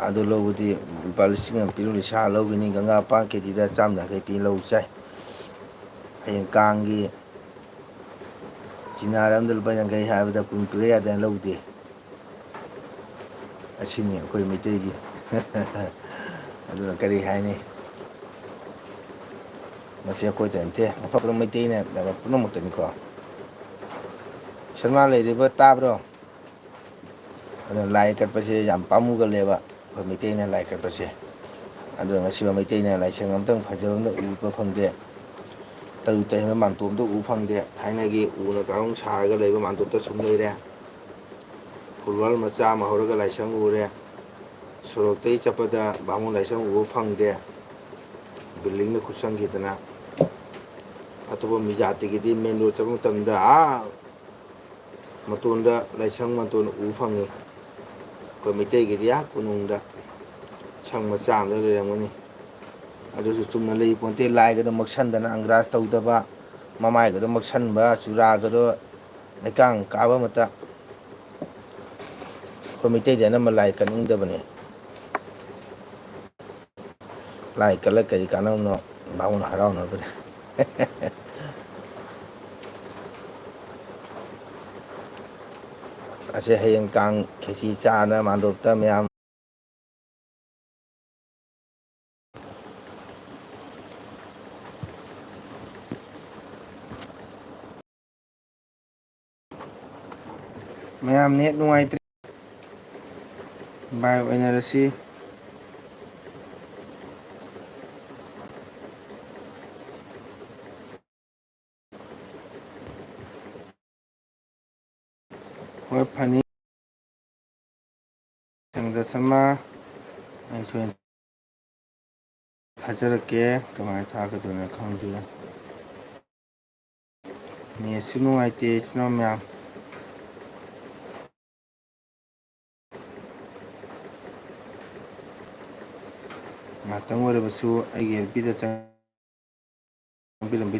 ꯑꯗꯨ ꯂꯧꯕꯗꯤ ꯂꯨꯄꯥ 1,000 ꯄꯤꯔꯣ ꯂꯤꯁꯥ ꯂꯧꯒꯅꯤ ꯒꯪꯒꯥ ꯄꯥꯟ ꯀꯦꯖꯤꯗ 150 ꯄꯤ ꯂꯧ ꯆꯥꯏ ꯍꯌꯦꯡ ꯀꯥꯡꯒꯤ ꯆꯤꯅꯥꯔ ꯑꯃꯗ ꯂꯨꯄꯥ 50 ꯍꯥꯏꯕꯗ 10 ꯄꯤꯔ ꯌꯥꯗꯦꯅ ꯂꯧꯗꯦ ꯑꯁꯤꯅꯤ ꯑꯩꯈꯣꯏ ꯃꯩꯇꯩꯒꯤ ꯑꯗꯨꯅ ꯀꯔꯤ ꯍꯥꯏꯅꯤ ꯃꯁꯤ ꯑꯩꯈꯣꯏꯗ ꯅꯠꯇꯦ ꯃꯐꯝ ꯄꯨꯝꯅꯃꯛ ꯃꯩꯇꯩꯅ ꯄꯨꯝꯅꯃꯛꯇꯅꯤꯀꯣ ꯁꯜꯃꯥꯟ ꯂꯩꯔꯤꯕ ꯇꯥꯕ꯭ꯔꯣ ꯑꯗꯨꯅ ꯂꯥꯏ ꯀꯠꯄꯁꯦ ꯌꯥꯝ ꯄꯥꯝꯃꯨꯒꯜꯂꯦꯕ ꯑꯩꯈꯣꯏ ꯃꯩꯇꯩꯅ ꯂꯥꯏ ꯀꯠꯄꯁꯦ ꯑꯗꯨꯅ ꯉꯁꯤꯐꯥꯎ ꯃꯩꯇꯩꯅ ꯂꯥꯏꯁꯪ ꯑꯃꯇꯪ ꯐꯖꯕ ꯑꯃꯇ ꯎꯕ ꯐꯪꯗꯦ ꯇꯔꯨ ꯇꯩꯔꯕ ꯃꯥꯟꯇꯣꯞꯇ ꯎꯕ ꯐꯪꯗꯦ ꯊꯥꯏꯅꯒꯤ ꯎꯅ ꯀꯥꯡꯧ ꯁꯥꯔꯒ ꯂꯩꯕ ꯃꯥꯟꯇꯣꯞꯇ ꯁꯨꯝ ꯂꯩꯔꯦ ꯐꯨꯠꯕꯣꯜ ꯃꯆꯥ ꯑꯃ ꯍꯧꯔꯒ ꯂꯥꯏꯁꯪ ꯎꯔꯦ ꯁꯣꯔꯣꯛꯇꯒꯤ ꯆꯠꯄꯗ ꯕꯥꯃꯣꯟ ꯂꯥꯏꯁꯪ ꯎꯕ ꯐꯪꯗꯦ ꯕꯤꯜꯗꯤꯡꯅ ꯈꯨꯠꯁꯪꯈꯤꯗꯅ ꯑꯇꯣꯞꯄ ꯃꯤꯖꯥꯇꯤꯒꯤꯗꯤ ꯃꯦꯟ ꯔꯣꯗ ꯆꯠꯄ ꯃꯇꯝꯗ ꯃꯇꯣꯟꯗ ꯂꯥꯏꯁꯪ ꯃꯇꯣꯟ ꯎꯕ ꯐꯪꯉꯤ ꯑꯩꯈꯣꯏ ꯃꯩꯇꯩꯒꯤꯗꯤ ꯀꯣꯅꯨꯡꯗ ꯁꯪ ꯃꯆꯥ ꯑꯃꯗ ꯂꯩꯔꯝꯒꯅꯤ ꯑꯗꯨꯁꯨ ꯆꯨꯝꯅ ꯂꯩ ꯄꯣꯟꯇꯦ ꯂꯥꯏꯒꯗꯣ ꯃꯛꯁꯟꯗꯅ ꯑꯪꯒ꯭ꯔꯥꯖ ꯇꯧꯗꯕ ꯃꯃꯥꯏꯒꯗꯣ ꯃꯛꯁꯟꯕ ꯆꯨꯔꯥꯒꯗꯣ ꯂꯩꯀꯥꯡ ꯀꯥꯕ ꯑꯃꯇ ꯑꯩꯈꯣꯏ ꯃꯩꯇꯩꯗꯤ ꯑꯅꯝꯕ ꯂꯥꯏ ꯀꯠꯅꯤꯡꯗꯕꯅꯤ ꯂꯥꯏ ꯀꯠꯂ ꯀꯔꯤ ꯀꯥꯟꯅꯕꯅꯣ ꯕꯥꯃꯣꯟ ꯍꯔꯥꯎꯅꯕꯅꯦ ꯑꯁꯦ ꯍꯌꯦꯡ ꯀꯥꯡ ꯈꯦꯆꯤ ꯆꯥꯅ ꯃꯥꯟꯗꯣꯞꯇ ꯃꯌꯥꯝ ꯅꯦꯠ ꯅꯨꯡꯉꯥꯏꯇ꯭ꯔꯦ ꯕꯥꯏ ꯑꯣꯏꯅꯔꯁꯤ ꯍꯣꯏ ꯐꯅꯤ ꯁꯪꯗ ꯁꯃꯥ ꯑꯩ ꯁꯣꯏꯅ ꯊꯥꯖꯔꯛꯀꯦ ꯀꯃꯥꯏꯅ ꯊꯥꯒꯗꯣꯏꯅꯣ ꯈꯪꯗꯦ ꯅꯦꯠꯁꯨ ꯅꯨꯡꯉꯥꯏꯇꯦ ꯏꯆꯤꯟ ꯏꯅꯥꯎ ꯃꯌꯥꯝ ꯉꯥꯛꯇꯪ ꯑꯣꯏꯔꯕꯁꯨ ꯑꯩꯒꯤ ꯑꯦꯜ ꯄꯤꯗ ꯆꯪꯕꯤꯔꯝꯕꯤ